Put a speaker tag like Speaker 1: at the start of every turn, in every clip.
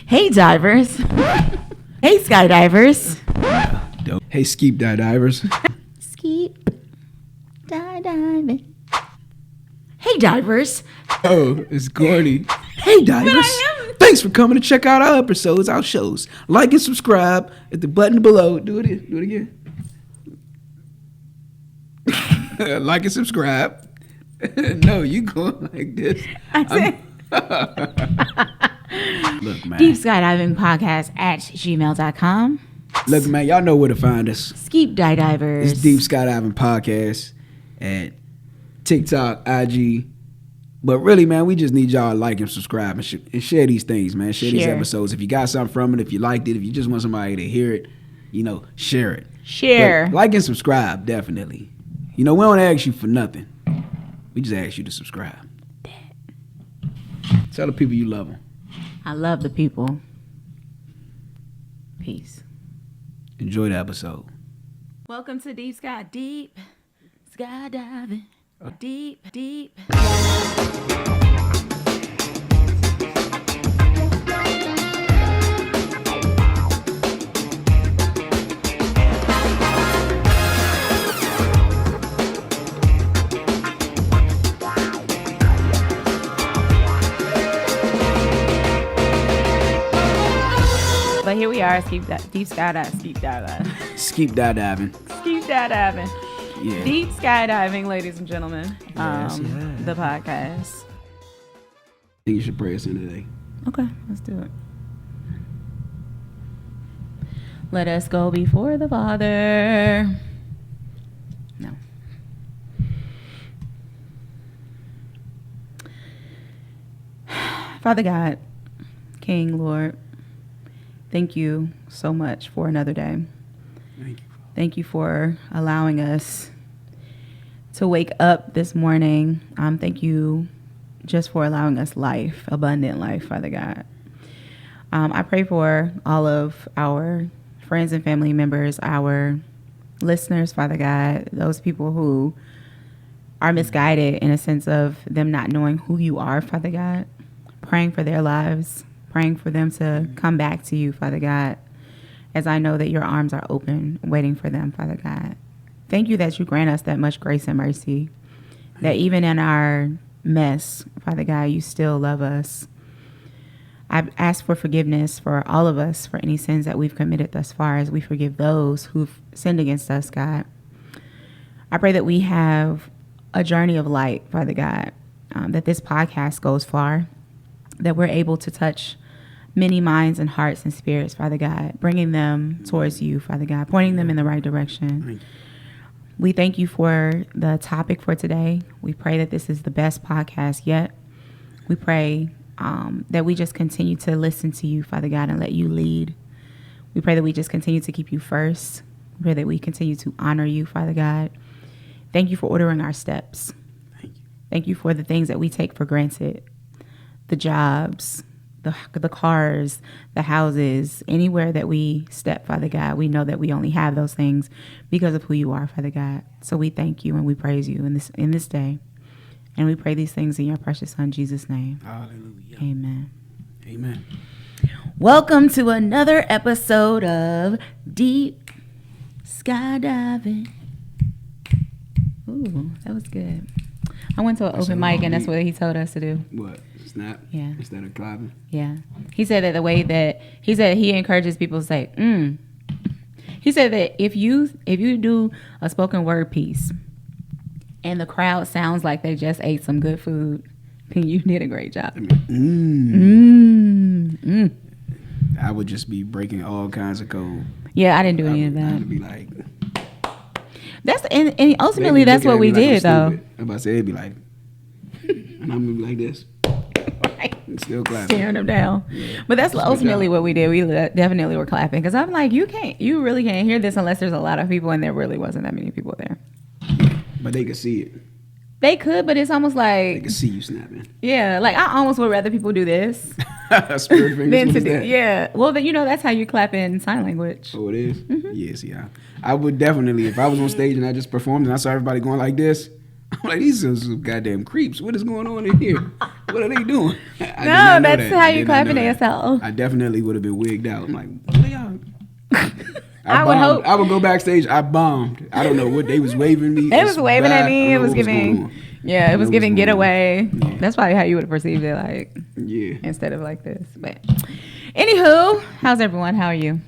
Speaker 1: Hey, divers. Hey, skydivers.
Speaker 2: Hey, skeep divers.
Speaker 1: Skeep diving. Hey, divers.
Speaker 2: Oh, it's Gordy. Hey, divers. Thanks for coming to check out our episodes, our shows. Like and subscribe at the button below. Do it again. Like and subscribe. No, you going like this. Look, man.
Speaker 1: Deep Skydiving Podcast at gmail.com.
Speaker 2: Look, man, y'all know where to find us.
Speaker 1: Skeep Divers.
Speaker 2: It's Deep Skydiving Podcast at TikTok, IG. But really, man, we just need y'all to like and subscribe and share these things, man. Share these episodes. If you got something from it, if you liked it, if you just want somebody to hear it, share it.
Speaker 1: Share.
Speaker 2: But like and subscribe, definitely. We don't ask you for nothing. We just ask you to subscribe. Tell the people you love them.
Speaker 1: I love the people. Peace.
Speaker 2: Enjoy the episode.
Speaker 1: Welcome to Deep Skydiving. Deep. But here we are, Deep Skydiving.
Speaker 2: Skeep diving. Yeah.
Speaker 1: Deep Skydiving, ladies and gentlemen.
Speaker 2: Yes.
Speaker 1: The podcast.
Speaker 2: I think you should pray us in today.
Speaker 1: Okay, let's do it. Let us go before the Father. No. Father God, King, Lord, thank you so much for another day.
Speaker 2: Thank you.
Speaker 1: Thank you for allowing us to wake up this morning. Thank you just for allowing us life, abundant life, Father God. I pray for all of our friends and family members, our listeners, Father God, those people who are misguided in a sense of them not knowing who you are, Father God, praying for their lives, praying for them to come back to you, Father God, as I know that your arms are open, waiting for them, Father God. Thank you that you grant us that much grace and mercy, that even in our mess, Father God, you still love us. I ask for forgiveness for all of us for any sins that we've committed thus far, as we forgive those who've sinned against us, God. I pray that we have a journey of light, Father God, that this podcast goes far, that we're able to touch many minds and hearts and spirits, Father God, bringing them towards you, Father God, pointing them in the right direction. We thank you for the topic for today. We pray that this is the best podcast yet. We pray that we just continue to listen to you, Father God, and let you lead. We pray that we just continue to keep you first. We pray that we continue to honor you, Father God. Thank you for ordering our steps. Thank you for the things that we take for granted, the jobs, the cars, the houses, anywhere that we step, Father God, we know that we only have those things because of who you are, Father God. So we thank you and we praise you in this day. And we pray these things in your precious Son, Jesus' name.
Speaker 2: Hallelujah.
Speaker 1: Amen.
Speaker 2: Amen.
Speaker 1: Welcome to another episode of Deep Skydiving. Ooh, that was good. I went to an open mic and that's what he told us to do.
Speaker 2: What? Snap?
Speaker 1: Yeah.
Speaker 2: Instead of clapping?
Speaker 1: Yeah. He said that the way that he encourages people to say, He said that if you do a spoken word piece and the crowd sounds like they just ate some good food, then you did a great job.
Speaker 2: I would just be breaking all kinds of code.
Speaker 1: Yeah, I didn't do any of that.
Speaker 2: I'd be like,
Speaker 1: and ultimately that's what we did, though.
Speaker 2: I'm about to say it'd be like, and I'm gonna be like this. Still clapping.
Speaker 1: Staring them down. Yeah. But that's ultimately what we did. We definitely were clapping because I'm like, you really can't hear this unless there's a lot of people, and there really wasn't that many people there.
Speaker 2: But they could see it.
Speaker 1: They could, but it's almost like
Speaker 2: they could see you snapping.
Speaker 1: Yeah, like I almost would rather people do this
Speaker 2: Spirit fingers.
Speaker 1: than to do. Yeah, well, that's how you clap in sign language.
Speaker 2: Oh, it is. Mm-hmm. Yes, yeah. I would definitely, if I was on stage and I just performed and I saw everybody going like this, I'm like, these are some goddamn creeps. What is going on in here? What are they doing?
Speaker 1: No, that's how you clapping at yourself.
Speaker 2: I definitely would have been wigged out. I'm like, what are y'all?
Speaker 1: I would hope.
Speaker 2: I would go backstage. I bombed. I don't know what they was waving me.
Speaker 1: They was waving at me. It was giving. Yeah, it was giving getaway.
Speaker 2: Yeah.
Speaker 1: That's probably how you would have perceived it, like.
Speaker 2: Yeah.
Speaker 1: Instead of like this, but anywho, how's everyone? How are you?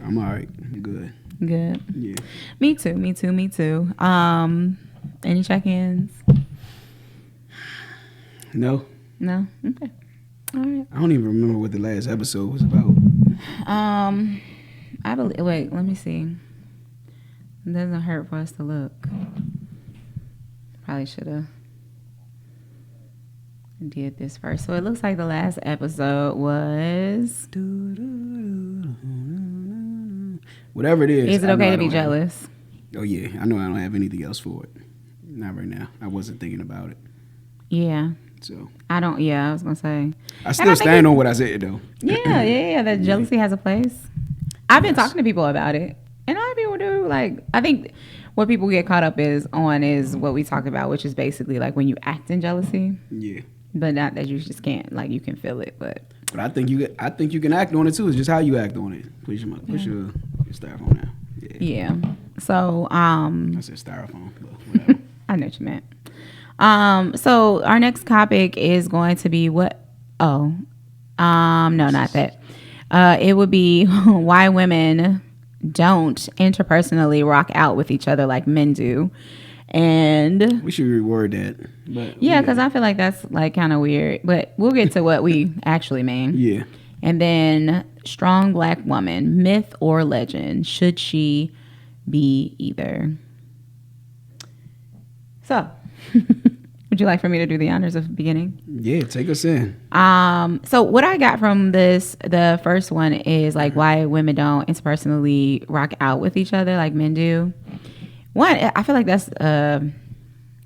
Speaker 2: I'm all right. Good.
Speaker 1: Good.
Speaker 2: Yeah.
Speaker 1: Me too. Any check-ins?
Speaker 2: No.
Speaker 1: No. Okay. All right.
Speaker 2: I don't even remember what the last episode was about.
Speaker 1: I believe. Wait, let me see. It doesn't hurt for us to look. Probably should have did this first. So it looks like the last episode was.
Speaker 2: Whatever it is.
Speaker 1: Is it okay to be jealous?
Speaker 2: Oh yeah, I know I don't have anything else for it. Not right now. I wasn't thinking about it.
Speaker 1: Yeah.
Speaker 2: So.
Speaker 1: I don't. Yeah, I was gonna say.
Speaker 2: I still stand on what I said though.
Speaker 1: Yeah. That jealousy has a place. I've been talking to people about it, and a lot of people do. Like, I think what people get caught up is what we talk about, which is basically like when you act in jealousy.
Speaker 2: Yeah.
Speaker 1: But not that you just can't, like, you can feel it, but
Speaker 2: I think you can act on it too. It's just how you act on it. Push your styrofoam now.
Speaker 1: Yeah. So
Speaker 2: I said styrofoam, but whatever.
Speaker 1: I know what you meant. So our next topic is going to be what? Oh, no, not that. It would be why women don't interpersonally rock out with each other like men do. And
Speaker 2: we should reword that. But
Speaker 1: yeah, because I feel like that's like kind of weird. But we'll get to what we actually mean.
Speaker 2: Yeah.
Speaker 1: And then strong black woman, myth or legend? Should she be either? So, would you like for me to do the honors of the beginning?
Speaker 2: Yeah, take us in.
Speaker 1: So what I got from the first one is like why women don't interpersonally rock out with each other like men do. One, I feel like that's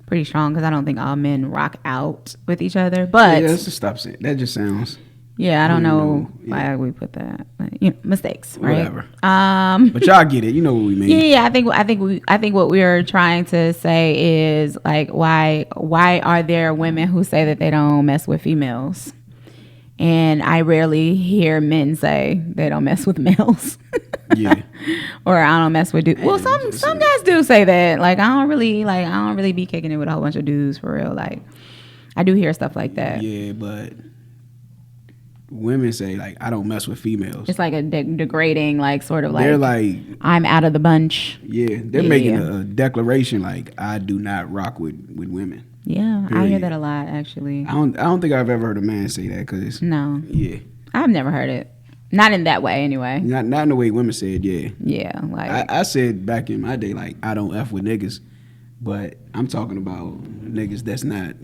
Speaker 1: pretty strong because I don't think all men rock out with each other. But
Speaker 2: yeah, let's just stop saying that. Just sounds.
Speaker 1: Yeah, I don't know why we put that. But, mistakes, right?
Speaker 2: Whatever. But y'all get it. You know what we mean.
Speaker 1: Yeah, I think what we're trying to say is like why are there women who say that they don't mess with females? And I rarely hear men say they don't mess with males.
Speaker 2: Yeah.
Speaker 1: Or I don't mess with dudes. Well, some guys do say that. Like I don't really be kicking it with a whole bunch of dudes for real. Like I do hear stuff like that.
Speaker 2: Yeah, but women say like I don't mess with females.
Speaker 1: It's like a degrading, like sort of like
Speaker 2: they're like
Speaker 1: I'm out of the bunch.
Speaker 2: Yeah, they're making a declaration like I do not rock with women.
Speaker 1: Yeah, period. I hear that a lot actually.
Speaker 2: I don't think I've ever heard a man say that because
Speaker 1: no.
Speaker 2: Yeah,
Speaker 1: I've never heard it. Not in that way, anyway.
Speaker 2: Not in the way women said. Yeah.
Speaker 1: Yeah, like
Speaker 2: I said back in my day, like I don't f with niggas, but I'm talking about niggas that's not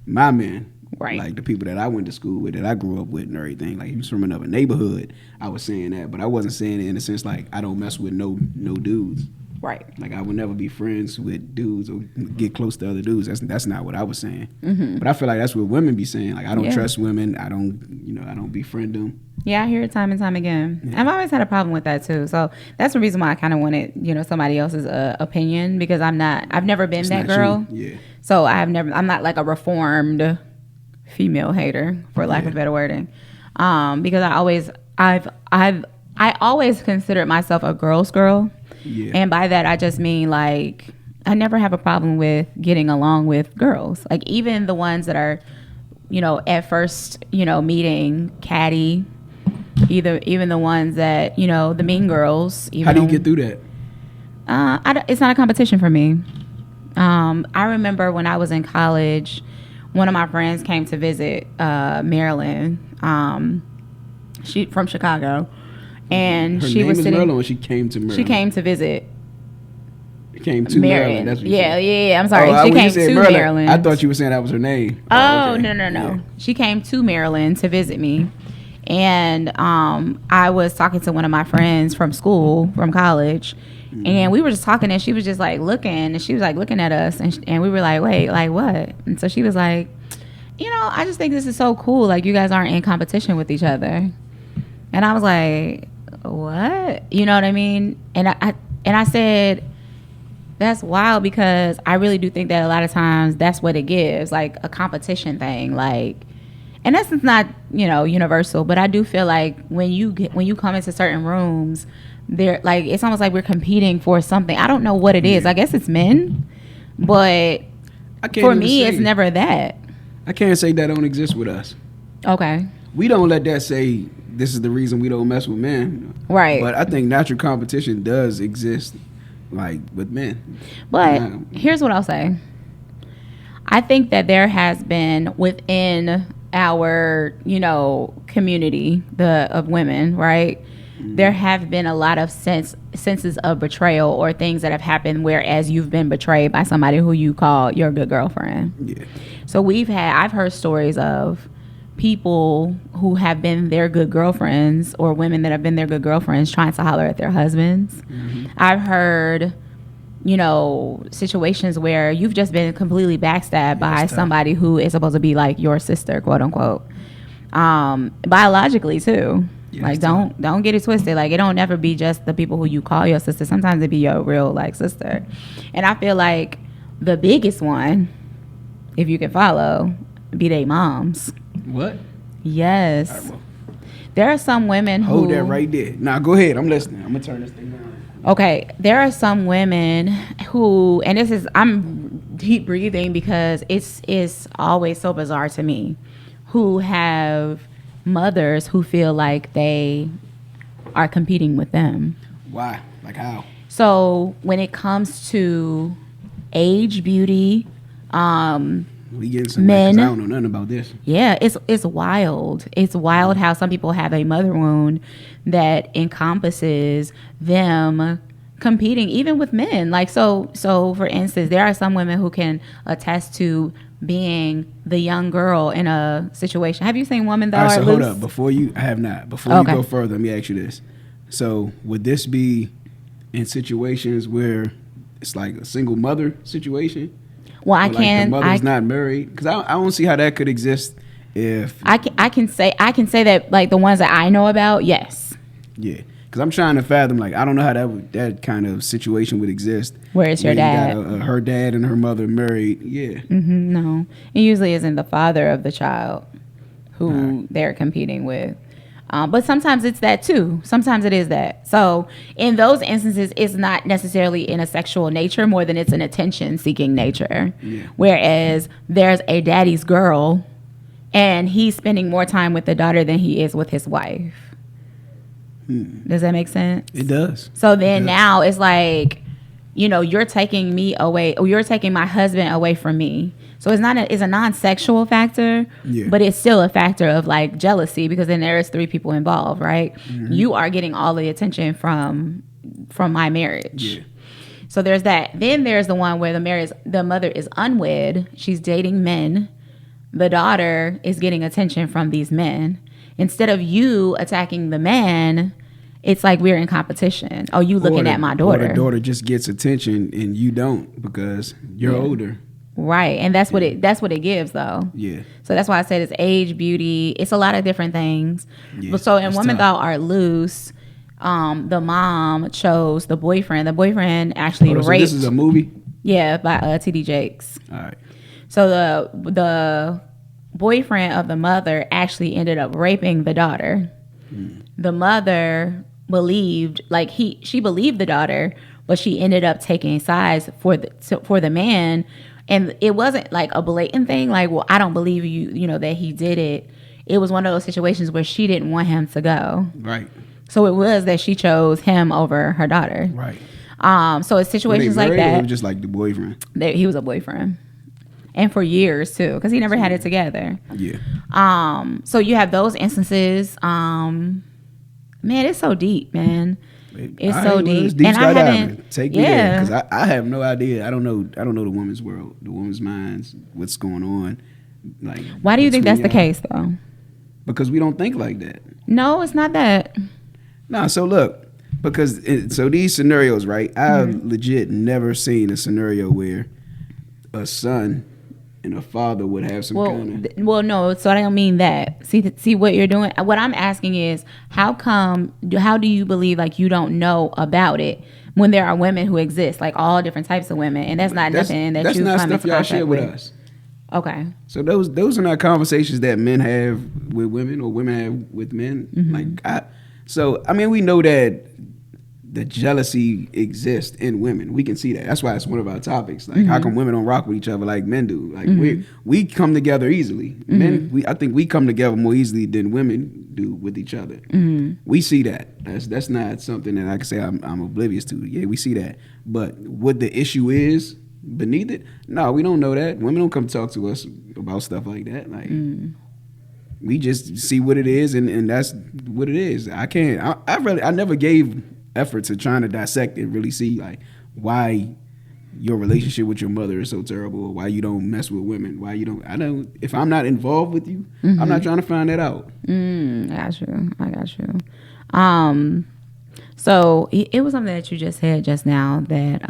Speaker 2: my men.
Speaker 1: Right.
Speaker 2: Like the people that I went to school with, that I grew up with and everything. Like, he was from another neighborhood. I was saying that, but I wasn't saying it in the sense like I don't mess with no dudes.
Speaker 1: Right.
Speaker 2: Like, I would never be friends with dudes or get close to other dudes. That's not what I was saying.
Speaker 1: Mm-hmm.
Speaker 2: But I feel like that's what women be saying. Like, I don't trust women. I don't befriend them.
Speaker 1: Yeah, I hear it time and time again. Yeah. I've always had a problem with that too. So that's the reason why I kind of wanted, somebody else's opinion because I've never been that girl.
Speaker 2: Yeah.
Speaker 1: So I'm not like a reformed female hater, for lack of better wording, because I always considered myself a girl's girl, and by that I just mean like I never have a problem with getting along with girls, like even the ones that are, at first meeting catty, even the ones that the mean girls.
Speaker 2: How do you get through that?
Speaker 1: It's not a competition for me. I remember when I was in college. One of my friends came to visit Maryland. She from Chicago, and she was sitting.
Speaker 2: Maryland, or she came to Maryland.
Speaker 1: She came to visit.
Speaker 2: Came to Maryland. That's what you said.
Speaker 1: Yeah. I'm sorry. She came to Maryland.
Speaker 2: I thought you were saying that was her name.
Speaker 1: Oh,
Speaker 2: okay.
Speaker 1: No.
Speaker 2: Yeah.
Speaker 1: She came to Maryland to visit me, and I was talking to one of my friends from school, from college. And we were just talking, and she was just like looking, and she was like looking at us, and we were like, wait, like what? And so she was like, I just think this is so cool. Like you guys aren't in competition with each other. And I was like, what? You know what I mean? And I said, That's wild, because I really do think that a lot of times that's what it gives, like a competition thing. Like, and that's not, universal, but I do feel like when you come into certain rooms, they're like, it's almost like we're competing for something. I don't know what it is. I guess it's men, but for me, it's never that.
Speaker 2: I can't say that don't exist with us.
Speaker 1: Okay.
Speaker 2: We don't let that say this is the reason we don't mess with men.
Speaker 1: Right.
Speaker 2: But I think natural competition does exist, like, with men.
Speaker 1: But here's what I'll say. I think that there has been within our, community of women, right? Mm-hmm. There have been a lot of senses of betrayal or things that have happened whereas you've been betrayed by somebody who you call your good girlfriend. Yeah. So I've heard stories of people who have been their good girlfriends, or women that have been their good girlfriends, trying to holler at their husbands. Mm-hmm. I've heard, situations where you've just been completely backstabbed by somebody who is supposed to be like your sister, quote unquote, biologically too. Yeah, like, don't get it twisted. Like, it don't never be just the people who you call your sister. Sometimes it be your real, like, sister. And I feel like the biggest one, if you can follow, be they moms.
Speaker 2: What?
Speaker 1: Yes. Right, well, there are some women who...
Speaker 2: Hold that right there. Now, go ahead. I'm listening. I'm going to turn this thing down.
Speaker 1: Okay. There are some women who... And this is... I'm deep breathing because it's always so bizarre to me. Who have mothers who feel like they are competing with them.
Speaker 2: Why? Like how?
Speaker 1: So when it comes to age, beauty...
Speaker 2: we getting some
Speaker 1: men.
Speaker 2: I don't know nothing about this.
Speaker 1: Yeah, it's wild. It's wild how some people have a mother wound that encompasses them competing even with men. Like so for instance, there are some women who can attest to being the young girl in a situation. Have you seen Women That Are Loose?
Speaker 2: Hold up. I have not. Before you go further, let me ask you this. So would this be in situations where it's like a single mother situation?
Speaker 1: Well, I can't.
Speaker 2: Like the mother's not married, because I don't see how that could exist. If
Speaker 1: I can say that, like, the ones that I know about, yes.
Speaker 2: Yeah, because I'm trying to fathom, like, I don't know how that kind of situation would exist.
Speaker 1: Where it's your dad,
Speaker 2: her dad and her mother married. Yeah.
Speaker 1: Mm-hmm, no, it usually isn't the father of the child who they're competing with. But sometimes it's that too. Sometimes it is that. So in those instances, it's not necessarily in a sexual nature more than it's an attention-seeking nature. Yeah. Whereas there's a daddy's girl, and he's spending more time with the daughter than he is with his wife. Does that make sense?
Speaker 2: It does.
Speaker 1: So then now it's like, you're taking me away, or you're taking my husband away from me. So it's a non-sexual factor, but it's still a factor of, like, jealousy, because then there is 3 people involved, right? Mm-hmm. You are getting all the attention from my marriage. Yeah. So there's that. Then there's the one where the mother is unwed. She's dating men. The daughter is getting attention from these men. Instead of you attacking the man, it's like we're in competition. Oh, you looking at my daughter.
Speaker 2: Or the daughter just gets attention and you don't because you're older.
Speaker 1: Right, and that's what it gives, though. Yeah. So that's why I said it's age, beauty. It's a lot of different things. Yeah, so in Women That Are Loose, the mom chose the boyfriend. The boyfriend actually raped. So
Speaker 2: this is a movie?
Speaker 1: Yeah, by T.D. Jakes.
Speaker 2: All right.
Speaker 1: So the boyfriend of the mother actually ended up raping the daughter. The mother believed, like, she believed the daughter, but she ended up taking sides for the man. And it wasn't like a blatant thing, like, well, I don't believe you, that he did it. It was one of those situations where she didn't want him to go.
Speaker 2: Right.
Speaker 1: So it was that she chose him over her daughter.
Speaker 2: Right.
Speaker 1: So it's situations like that.
Speaker 2: Or just like the boyfriend?
Speaker 1: He was a boyfriend. And for years, too, because he never had it together.
Speaker 2: Yeah.
Speaker 1: So you have those instances. Man, it's so deep, man. It's so deep.
Speaker 2: It's deep. And I haven't. Take me there, because I have no idea. I don't know the woman's world, the woman's minds, what's going on. Like,
Speaker 1: why do you think that's the case, though?
Speaker 2: Because we don't think like that.
Speaker 1: No, it's not that.
Speaker 2: No, so look, because so these scenarios, right? I've legit never seen a scenario where a son and a father would have some kind of.
Speaker 1: Well, no. So I don't mean that. See what you're doing. What I'm asking is, how do you believe like you don't know about it when there are women who exist, like all different types of women, and that's not nothing that you come into contact
Speaker 2: share with us.
Speaker 1: Okay.
Speaker 2: So those are not conversations that men have with women or women have with men. We know that the jealousy exists in women. We can see that. That's why it's one of our topics. Like, how come women don't rock with each other like men do? Like, we come together easily. Men, I think we come together more easily than women do with each other. We see that. That's not something that I can say I'm oblivious to. Yeah, we see that. But what the issue is beneath it, no, we don't know that. Women don't come talk to us about stuff like that. Like, we just see what it is, and that's what it is. I never gave effort to trying to dissect it, really see like why your relationship with your mother is so terrible, or why you don't mess with women, why you don't. If I'm not involved with you, I'm not trying to find that out.
Speaker 1: I got you. So it was something that you just said just now that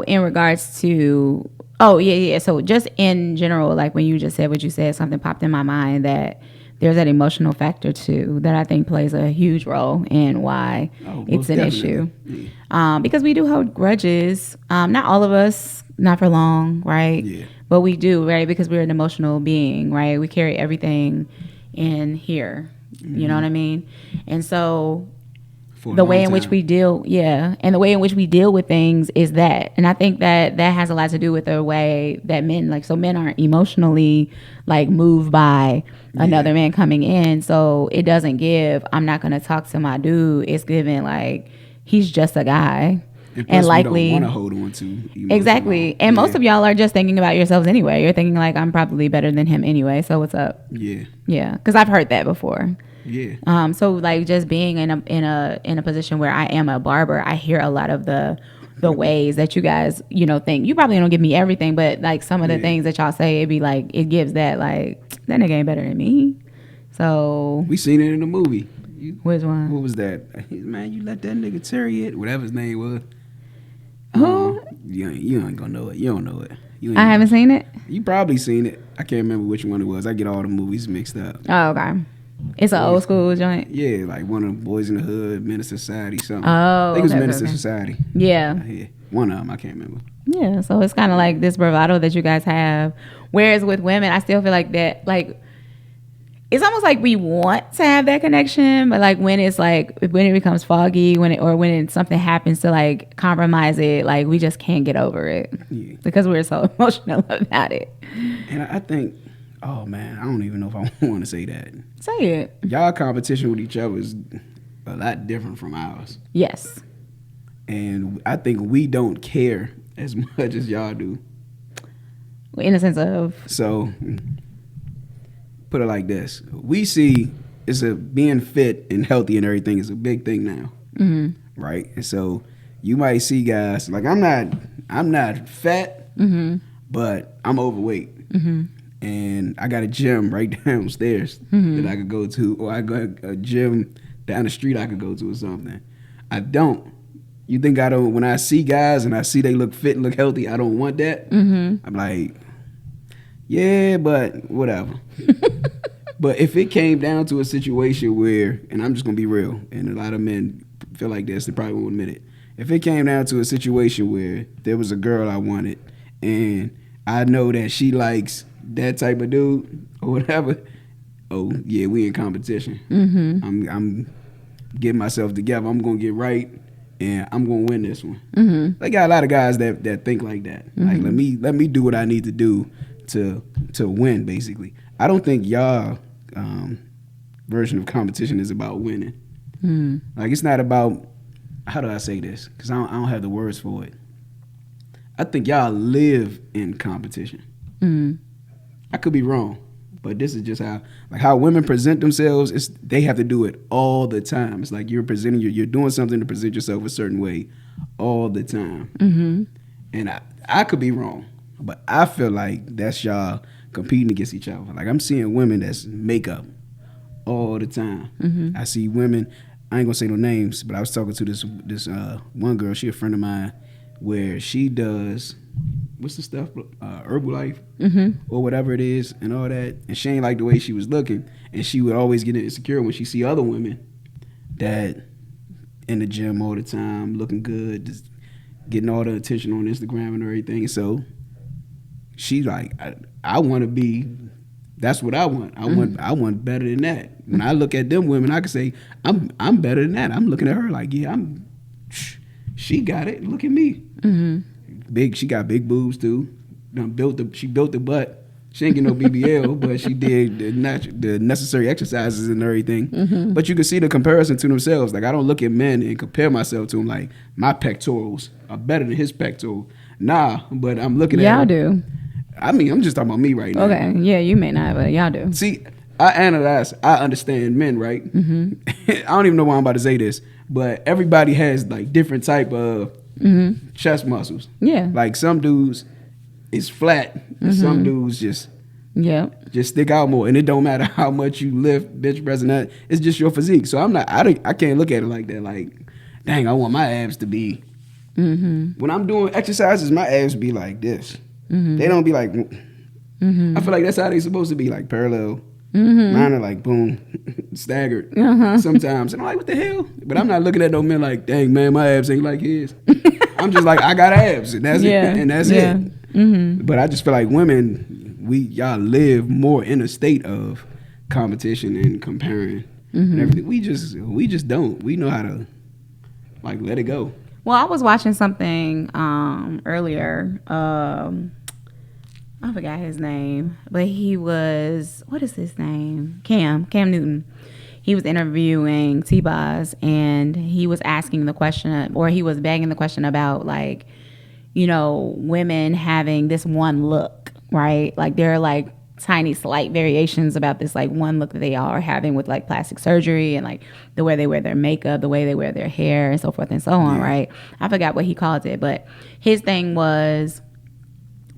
Speaker 1: in regards to so just in general, like when you just said what you said, something popped in my mind that there's that emotional factor too that I think plays a huge role in why it's an issue. Because we do hold grudges. Not all of us, not for long, right?
Speaker 2: Yeah.
Speaker 1: But we do, right? Because we're an emotional being, right? We carry everything in here. You know what I mean? And so the way in which we deal, and the way in which we deal with things is that. And I think that has a lot to do with the way that men, like, so men aren't emotionally like moved by another man coming in. So it doesn't give, I'm not going to talk to my dude. It's given like, he's just a guy. And likely
Speaker 2: we don't want to hold on to
Speaker 1: exactly. And most of y'all are just thinking about yourselves anyway. You're thinking like, I'm probably better than him anyway. So what's up? Yeah. Because I've heard that before.
Speaker 2: Yeah.
Speaker 1: So like just being in a position where I am a barber, I hear a lot of the ways that you guys, think. You probably don't give me everything, but like some of the things that y'all say, it'd be like, it gives that like, that nigga ain't better than me. So
Speaker 2: we seen it in the movie.
Speaker 1: Which one?
Speaker 2: What was that? Man, you let that nigga Terry it, whatever his name was.
Speaker 1: Who?
Speaker 2: You ain't gonna know it. You don't know it.
Speaker 1: I haven't seen it.
Speaker 2: You probably seen it. I can't remember which one it was. I get all the movies mixed up.
Speaker 1: Oh, okay. It's an old school joint.
Speaker 2: Yeah, like one of the Boys in the Hood, Menace to Society, something.
Speaker 1: Oh,
Speaker 2: I think it was Menace to Society.
Speaker 1: Yeah.
Speaker 2: One of them, I can't remember.
Speaker 1: Yeah, so it's kind of like this bravado that you guys have. Whereas with women, I still feel like that, like, it's almost like we want to have that connection, but like when it becomes foggy, when something happens to like compromise it, like we just can't get over it because we're so emotional about it.
Speaker 2: And I think, oh man, I don't even know if I want to say that.
Speaker 1: Say it.
Speaker 2: Y'all competition with each other is a lot different from ours.
Speaker 1: Yes.
Speaker 2: And I think we don't care as much as y'all do.
Speaker 1: In the sense of?
Speaker 2: So, put it like this. We see being fit and healthy and everything is a big thing now. Mm-hmm. Right? And so, you might see guys, like I'm not fat, but I'm overweight. Mm-hmm. And I got a gym right downstairs that I could go to, or I got a gym down the street I could go to or something. I don't. You think I don't? When I see guys and I see they look fit and look healthy, I don't want that. Mm-hmm. I'm like, yeah, but whatever. But if it came down to a situation where, and I'm just gonna be real, and a lot of men feel like this, they probably won't admit it. If it came down to a situation where there was a girl I wanted, and I know that she likes that type of dude or whatever, oh yeah, we in competition. Mm-hmm. I'm getting myself together. I'm gonna get right, and I'm gonna win this one. Mm-hmm. They got a lot of guys that think like that. Mm-hmm. Like let me do what I need to do to win. Basically, I don't think y'all version of competition is about winning. Mm. Like it's not about, how do I say this? Because I don't have the words for it. I think y'all live in competition. Mm. I could be wrong, but this is just how women present themselves. They have to do it all the time. It's like you're doing something to present yourself a certain way all the time. Mm-hmm. And I could be wrong, but I feel like that's y'all competing against each other. Like I'm seeing women that's makeup all the time. Mm-hmm. I see women, I ain't gonna say no names, but I was talking to this one girl, she a friend of mine, where she does what's the stuff, Herbalife or whatever it is, and all that. And she ain't like the way she was looking, and she would always get insecure when she see other women that in the gym all the time, looking good, just getting all the attention on Instagram and everything. So she like, I want to be. That's what I want. I want better than that. When I look at them women, I can say I'm better than that. I'm looking at her like, yeah, she got it. Look at me. Big. She got big boobs too. She built the butt. She ain't get no BBL, but she did the necessary exercises and everything. But you can see the comparison to themselves. Like, I don't look at men and compare myself to them. Like, my pectorals are better than his pectoral. Nah, but I'm looking at.
Speaker 1: Y'all do.
Speaker 2: I mean, I'm just talking about me right now.
Speaker 1: Okay, yeah, you may not, but y'all do.
Speaker 2: See, I understand men, right? I don't even know why I'm about to say this, but everybody has like different type of chest muscles.
Speaker 1: Yeah.
Speaker 2: Like some dudes, it's flat, and some dudes just stick out more, and it don't matter how much you lift, bench press, and that. It's just your physique. So I can't look at it like that. Like, dang, I want my abs to be. When I'm doing exercises, my abs be like this. They don't be like. I feel like that's how they supposed to be, like parallel. Mine are like boom, staggered sometimes, and I'm like, what the hell? But I'm not looking at no men like, dang man, my abs ain't like his. I'm just like, I got abs, and that's it, and that's it. But I just feel like women, y'all live more in a state of competition and comparing and everything. We just don't. We know how to like let it go.
Speaker 1: Well, I was watching something earlier. I forgot his name, but he was, what is his name? Cam Newton. He was interviewing T-Boz, and he was asking the question, or he was begging the question about, like, you know, women having this one look, right? Like, there are like tiny slight variations about this like one look that they all are having with like plastic surgery and like the way they wear their makeup, the way they wear their hair, and so forth and so on, right? I forgot what he called it, but his thing was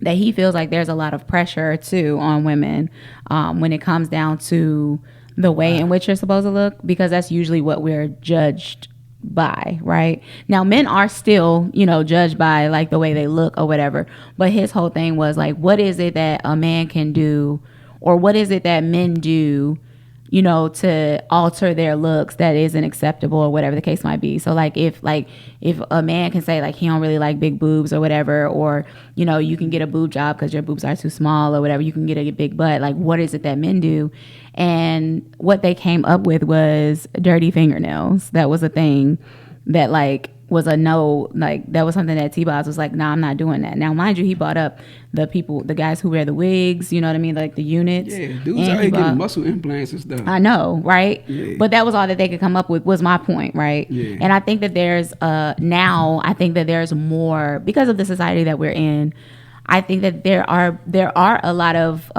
Speaker 1: that he feels like there's a lot of pressure too on women when it comes down to the way in which you're supposed to look, because that's usually what we're judged by, right? Now, men are still, you know, judged by like the way they look or whatever, but his whole thing was like, what is it that a man can do, or what is it that men do, you know, to alter their looks that isn't acceptable, or whatever the case might be. So like if a man can say like he don't really like big boobs or whatever, or, you know, you can get a boob job because your boobs are too small or whatever, you can get a big butt, like what is it that men do? And what they came up with was dirty fingernails. That was a thing that like was a no, like that was something that T-Boz was like, nah, I'm not doing that. Now, mind you, he brought up the guys who wear the wigs, you know what I mean? Like the units. Yeah,
Speaker 2: dudes out here getting muscle implants and stuff.
Speaker 1: I know, right? Yeah. But that was all that they could come up with, was my point, right? Yeah. And I think that there's more, because of the society that we're in, I think that there are a lot of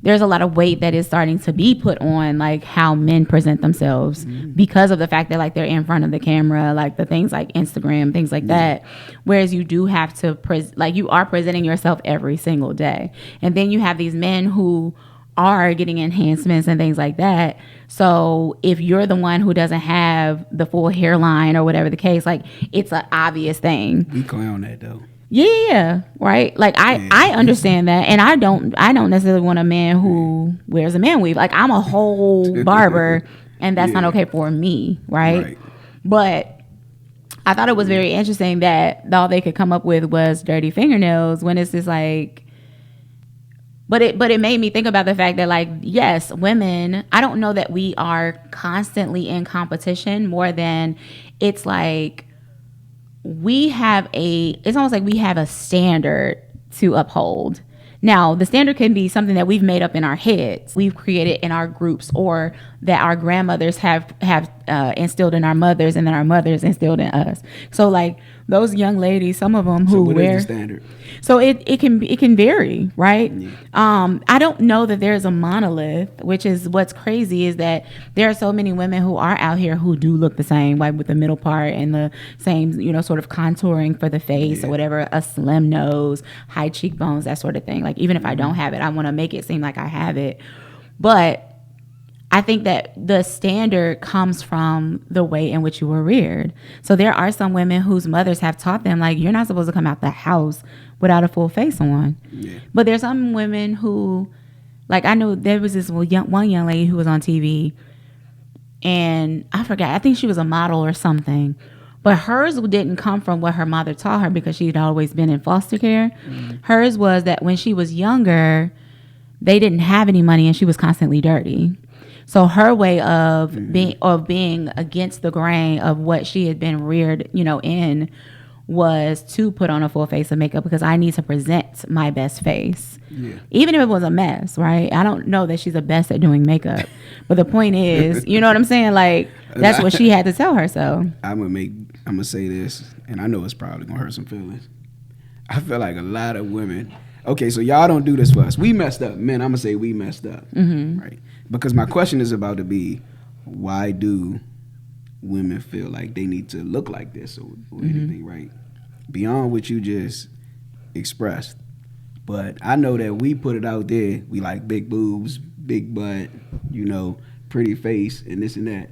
Speaker 1: there's a lot of weight that is starting to be put on like how men present themselves because of the fact that like they're in front of the camera, like the things like Instagram, things like that. Whereas you do have to you are presenting yourself every single day. And then you have these men who are getting enhancements and things like that. So if you're the one who doesn't have the full hairline or whatever the case, like it's an obvious thing.
Speaker 2: We clown that though.
Speaker 1: Yeah, right. Like I understand that, and I don't necessarily want a man who wears a man weave. Like I'm a whole barber, and that's not okay for me, right? But I thought it was very interesting that all they could come up with was dirty fingernails, when it's just like. But it made me think about the fact that like, yes, women, I don't know that we are constantly in competition more than it's like. It's almost like we have a standard to uphold. Now, the standard can be something that we've made up in our heads, we've created in our groups, or that our grandmothers have instilled in our mothers, and then our mothers instilled in us. So, like those young ladies, some of them who wear.
Speaker 2: Is the standard?
Speaker 1: So it can vary, right? Yeah. I don't know that there's a monolith, which is what's crazy, is that there are so many women who are out here who do look the same, like with the middle part and the same, you know, sort of contouring for the face or whatever, a slim nose, high cheekbones, that sort of thing. Like even if I don't have it, I want to make it seem like I have it. But I think that the standard comes from the way in which you were reared. So there are some women whose mothers have taught them, like, you're not supposed to come out the house without a full face on.
Speaker 2: Yeah.
Speaker 1: But there's some women who, like, I know there was this one young lady who was on TV, and I forgot, I think she was a model or something. But hers didn't come from what her mother taught her because she'd always been in foster care. Mm-hmm. Hers was that when she was younger, they didn't have any money and she was constantly dirty. So her way of mm-hmm. being against the grain of what she had been reared, in, was to put on a full face of makeup because I need to present my best face. Yeah. Even if it was a mess, right? I don't know that she's the best at doing makeup. But the point is, you know what I'm saying? Like, that's what she had to tell herself.
Speaker 2: I'm gonna say this, and I know it's probably gonna hurt some feelings. I feel like a lot of women, okay, so y'all don't do this for us. We messed up. Men, I'm gonna say we messed up. Mm-hmm. Right? Because my question is about to be, why do women feel like they need to look like this or mm-hmm. anything, right? Beyond what you just expressed. But I know that we put it out there. We like big boobs, big butt, pretty face, and this and that.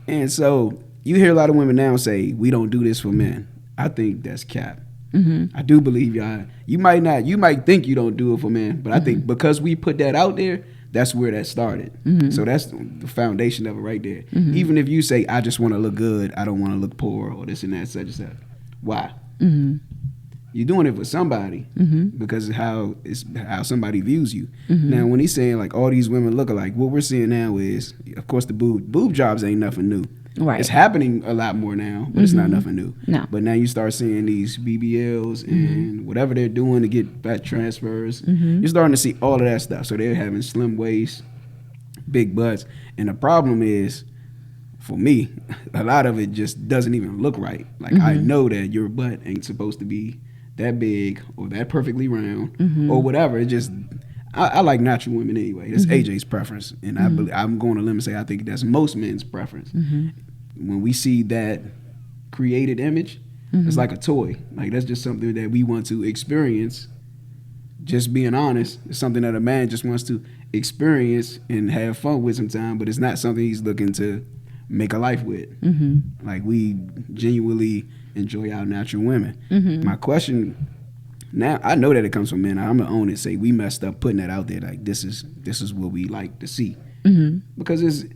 Speaker 2: And so you hear a lot of women now say, we don't do this for men. I think that's cap. Mm-hmm. I do believe y'all. You might think you don't do it for men, but I think because we put that out there, that's where that started. Mm-hmm. So that's the foundation of it right there. Mm-hmm. Even if you say, I just want to look good, I don't want to look poor, or this and that, such and such. Why? Mm-hmm. You're doing it for somebody mm-hmm. because it's how somebody views you. Mm-hmm. Now, when he's saying like all these women look alike, what we're seeing now is, of course, the boob jobs ain't nothing new. Right. It's happening a lot more now, but mm-hmm. it's not nothing new. No. But now you start seeing these BBLs and mm-hmm. whatever they're doing to get fat transfers. Mm-hmm. You're starting to see all of that stuff. So they're having slim waists, big butts. And the problem is, for me, a lot of it just doesn't even look right. Like mm-hmm. I know that your butt ain't supposed to be that big or that perfectly round mm-hmm. or whatever. It just, I like natural women anyway. That's mm-hmm. AJ's preference. And mm-hmm. I'm going to limit say I think that's most men's preference. Mm-hmm. When we see that created image, mm-hmm. it's like a toy. Like that's just something that we want to experience. Just being honest, it's something that a man just wants to experience and have fun with sometime, but it's not something he's looking to make a life with. Mm-hmm. Like we genuinely enjoy our natural women. Mm-hmm. My question now, I know that it comes from men. I'm gonna own it. Say we messed up putting that out there. Like this is what we like to see mm-hmm. because it's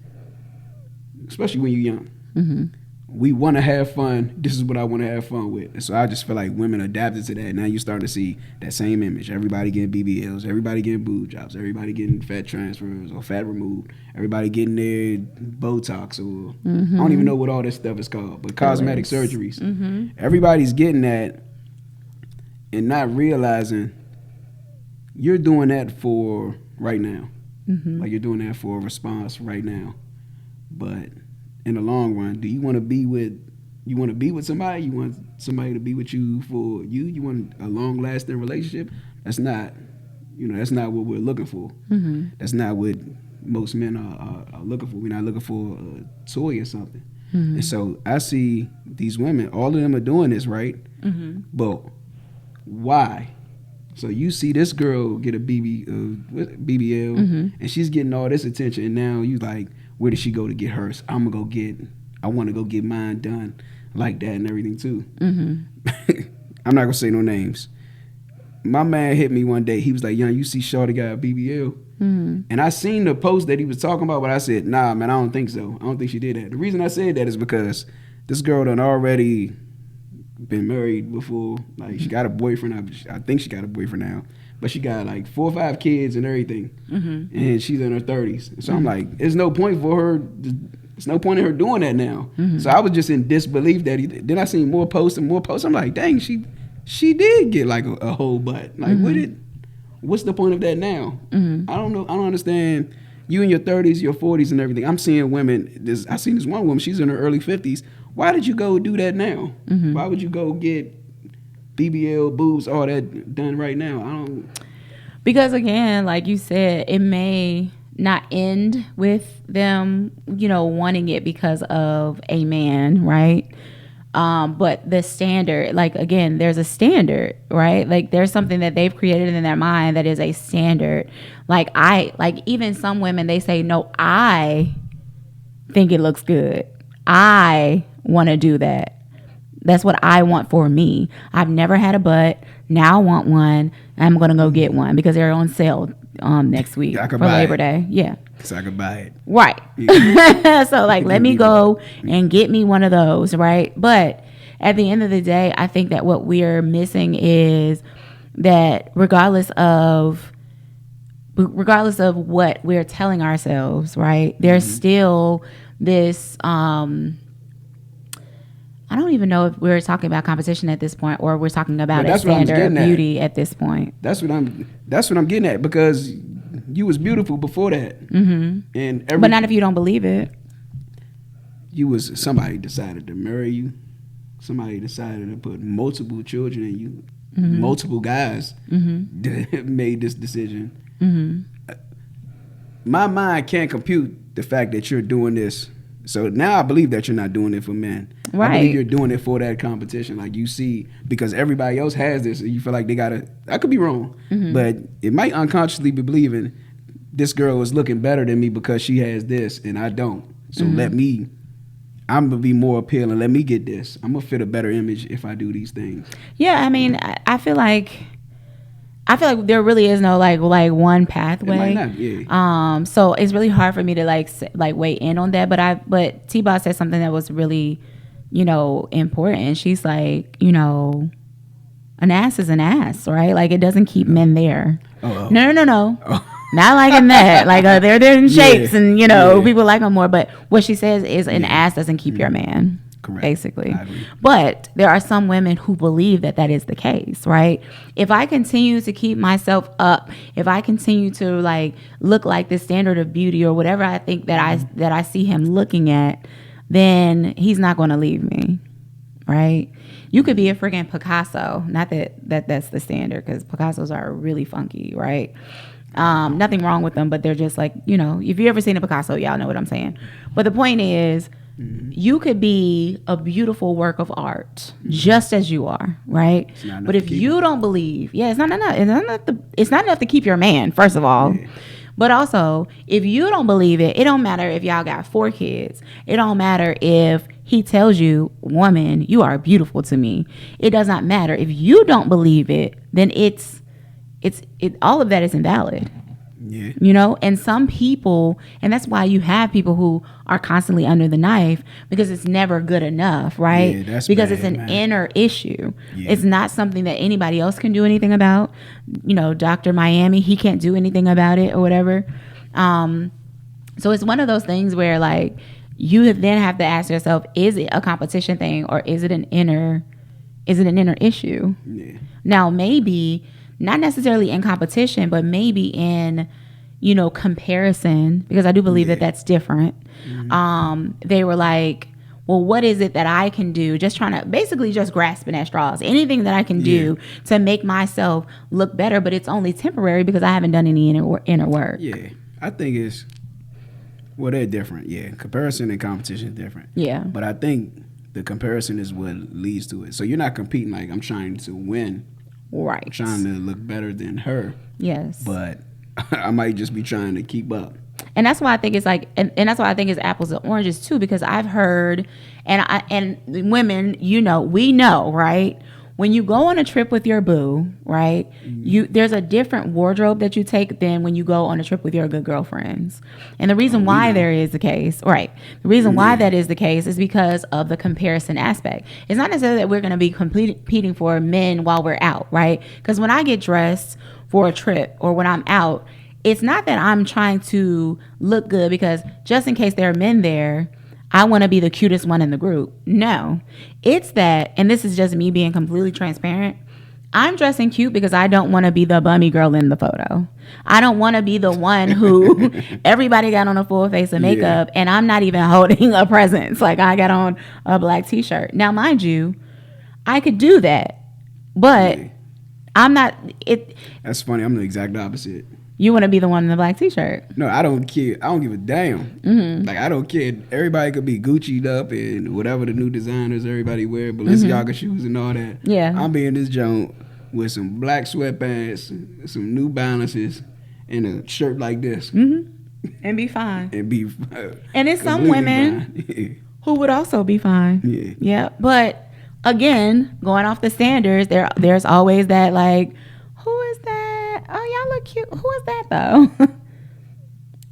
Speaker 2: especially when you're young. Mm-hmm. We want to have fun. This is what I want to have fun with. And so I just feel like women adapted to that. Now you're starting to see that same image. Everybody getting BBLs. Everybody getting boob jobs. Everybody getting fat transfers or fat removed. Everybody getting their Botox or mm-hmm. I don't even know what all this stuff is called. But cosmetic surgeries. Mm-hmm. Everybody's getting that and not realizing you're doing that for right now. Mm-hmm. Like you're doing that for a response right now. But in the long run, do you want to be with somebody? You want somebody to be with you for you? You want a long lasting relationship? That's not what we're looking for. Mm-hmm. That's not what most men are looking for. We're not looking for a toy or something. Mm-hmm. And so I see these women, all of them are doing this, right? Mm-hmm. But why? So you see this girl get a BBL, mm-hmm. and she's getting all this attention, and now you like, where did she go to get hers? I want to go get mine done like that and everything too. Mm-hmm. I'm not gonna say no names. My man hit me one day. He was like, "Young, you see Shorty got a BBL?" Mm-hmm. And I seen the post that he was talking about, but I said, "Nah, man, I don't think so. I don't think she did that." The reason I said that is because this girl done already been married before. Like she got a boyfriend. I think she got a boyfriend now. But she got like 4 or 5 kids and everything, mm-hmm. and she's in her 30s. So mm-hmm. I'm like, there's no point for her. There's no point in her doing that now. Mm-hmm. So I was just in disbelief that then I seen more posts and more posts. I'm like, dang, she did get like a whole butt. Like, mm-hmm. What's the point of that now? Mm-hmm. I don't know. I don't understand. You in your 30s, your 40s, and everything. I'm seeing women. I seen this one woman. She's in her early 50s. Why did you go do that now? Mm-hmm. Why would you go get BBL, boobs, all that done right now? I don't.
Speaker 1: Because again, like you said, it may not end with them, wanting it because of a man, right? But the standard, like, again, there's a standard, right? Like, there's something that they've created in their mind that is a standard. Like, even some women, they say, no, I think it looks good. I want to do that. That's what I want for me. I've never had a butt. Now I want one. I'm going to go get one because they're on sale next week for Labor Day. Yeah.
Speaker 2: So I could buy it.
Speaker 1: Right. Yeah. So, like, let me go and get me one of those, right? But at the end of the day, I think that what we're missing is that regardless of what we're telling ourselves, right, there's still this I don't even know if we're talking about competition at this point or we're talking about a standard of beauty at this point.
Speaker 2: That's what I'm getting at, because you was beautiful before that. And
Speaker 1: but not if you don't believe it.
Speaker 2: Somebody decided to marry you. Somebody decided to put multiple children in you. Multiple guys made this decision. My mind can't compute the fact that you're doing this. So now I believe that you're not doing it for men.
Speaker 1: Right.
Speaker 2: I believe you're doing it for that competition. Like, you see, because everybody else has this, and you feel like they gotta. I could be wrong, but it might unconsciously be believing this girl is looking better than me because she has this and I don't. So I'm gonna be more appealing. Let me get this. I'm gonna fit a better image if I do these things.
Speaker 1: Yeah, I mean, I feel like there really is no like one pathway.
Speaker 2: It might not, yeah.
Speaker 1: So it's really hard for me to like weigh in on that. But T-Boss said something that was really, important. She's like, an ass is an ass, right? Like, it doesn't keep men there.
Speaker 2: Oh.
Speaker 1: No. Oh. Not liking that. Like, they're in shapes and, people like them more. But what she says is an ass doesn't keep your man.
Speaker 2: Correct.
Speaker 1: Basically. But there are some women who believe that is the case, right? If I continue to keep myself up, if I continue to like look like the standard of beauty or whatever I think that I see him looking at, then he's not going to leave me, right? You could be a freaking Picasso. Not that's the standard, because Picassos are really funky, right? Nothing wrong with them, but they're just like, if you ever seen a Picasso, y'all know what I'm saying. But the point is, you could be a beautiful work of art just as you are, right? But if you don't believe, it's not enough to keep your man, first of all. Yeah. But also, if you don't believe it, it don't matter if y'all got 4 kids. It don't matter if he tells you, woman, you are beautiful to me. It does not matter. If you don't believe it, then it's all of that is invalid. Yeah. And some people, and that's why you have people who are constantly under the knife, because it's never good enough, right? Yeah, that's because it's an inner issue. Yeah. It's not something that anybody else can do anything about. Dr. Miami, he can't do anything about it or whatever. So it's one of those things where like you then have to ask yourself, is it a competition thing or is it an inner issue? Yeah. Now, maybe not necessarily in competition, but maybe in, comparison, because I do believe that that's different. They were like, well, what is it that I can do? Just trying to basically just grasping at straws. Anything that I can do to make myself look better, but it's only temporary because I haven't done any inner work.
Speaker 2: Yeah, I think they're different. Yeah, comparison and competition is different.
Speaker 1: Yeah.
Speaker 2: But I think the comparison is what leads to it. So you're not competing like I'm trying to win.
Speaker 1: Right.
Speaker 2: I'm trying to look better than her.
Speaker 1: Yes.
Speaker 2: But I might just be trying to keep up.
Speaker 1: And that's why I think it's like, and that's why I think it's apples and oranges too, because I've heard, and women, we know, right? When you go on a trip with your boo, right? There's a different wardrobe that you take than when you go on a trip with your good girlfriends. And the reason why there is the case, right? The reason why that is the case is because of the comparison aspect. It's not necessarily that we're going to be competing for men while we're out, right? Because when I get dressed for a trip or when I'm out, it's not that I'm trying to look good because just in case there are men there, I want to be the cutest one in the group. No, it's that, and this is just me being completely transparent. I'm dressing cute because I don't want to be the bummy girl in the photo. I don't want to be the one who everybody got on a full face of makeup and I'm not even holding a present. Like I got on a black t-shirt. Now, mind you, I could do that, but I'm not.
Speaker 2: That's funny. I'm the exact opposite.
Speaker 1: You want to be the one in the black t-shirt.
Speaker 2: No, I don't care. I don't give a damn. Like, I don't care. Everybody could be Gucci'd up and whatever the new designers everybody wear, Balenciaga shoes and all that.
Speaker 1: Yeah.
Speaker 2: I'm being this joint with some black sweatpants, some New Balances, and a shirt like this.
Speaker 1: And be fine.
Speaker 2: And be
Speaker 1: and it's some women who would also be fine. Yeah. But again, going off the standards, there's always that, like, who is that? Oh, y'all look cute. Who is that though?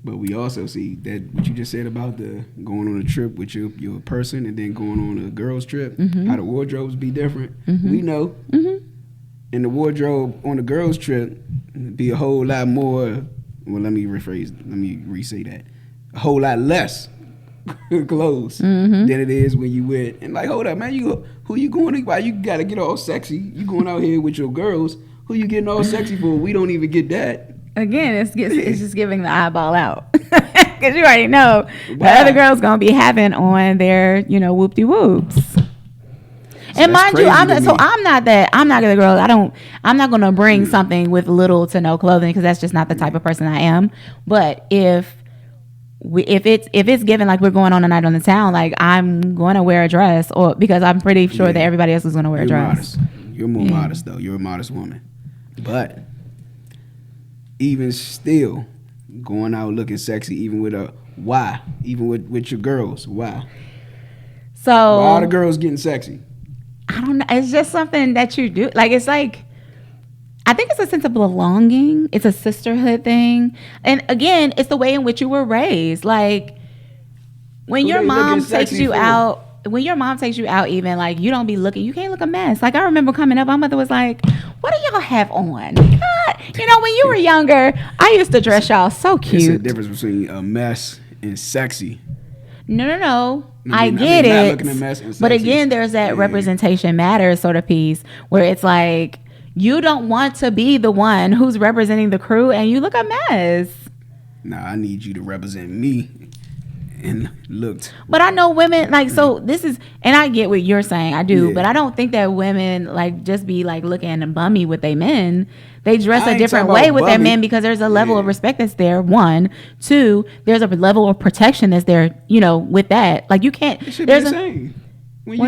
Speaker 2: But we also see that what you just said about the going on a trip with your person and then going on a girl's trip, how the wardrobes be different. We know. And the wardrobe on the girl's trip be a whole lot more. Well, let me re-say that. A whole lot less clothes than it is when you with. And like, hold up, man, who you going to? Why you gotta get all sexy? You going out here with your girls? Who you getting all sexy for? We don't even get that.
Speaker 1: Again, it's just giving the eyeball out. Because you already know the other girl's going to be having on their, whoop-de-whoops. So and mind you, I'm not the girl. I'm not going to bring something with little to no clothing because that's just not the type of person I am. But if it's given like we're going on a night on the town, like I'm going to wear a dress or because I'm pretty sure that everybody else is going to wear a dress.
Speaker 2: Modest. You're more modest though. You're a modest woman. But even still, going out looking sexy, even with even with your girls, why?
Speaker 1: So
Speaker 2: why are the girls getting sexy?
Speaker 1: I don't know. It's just something that you do. Like, it's like, I think it's a sense of belonging. It's a sisterhood thing. And again, it's the way in which you were raised. Like, when your mom takes you out, even, like, you don't be looking, you can't look a mess. Like, I remember coming up, my mother was like, what do y'all have on? God. When you were younger, I used to dress y'all so cute.
Speaker 2: There's a difference between a mess and sexy.
Speaker 1: No. I get it. But again, there's that representation matters sort of piece where it's like, you don't want to be the one who's representing the crew and you look a mess.
Speaker 2: Nah, I need you to represent me. And looked.
Speaker 1: But I know women, like, so this is, and I get what you're saying, I do, but I don't think that women, like, just be, like, looking bummy with their men. They dress a different way with their men because there's a level of respect that's there, one. Two, there's a level of protection that's there, with that. Like, you can't.
Speaker 2: It should be the same. When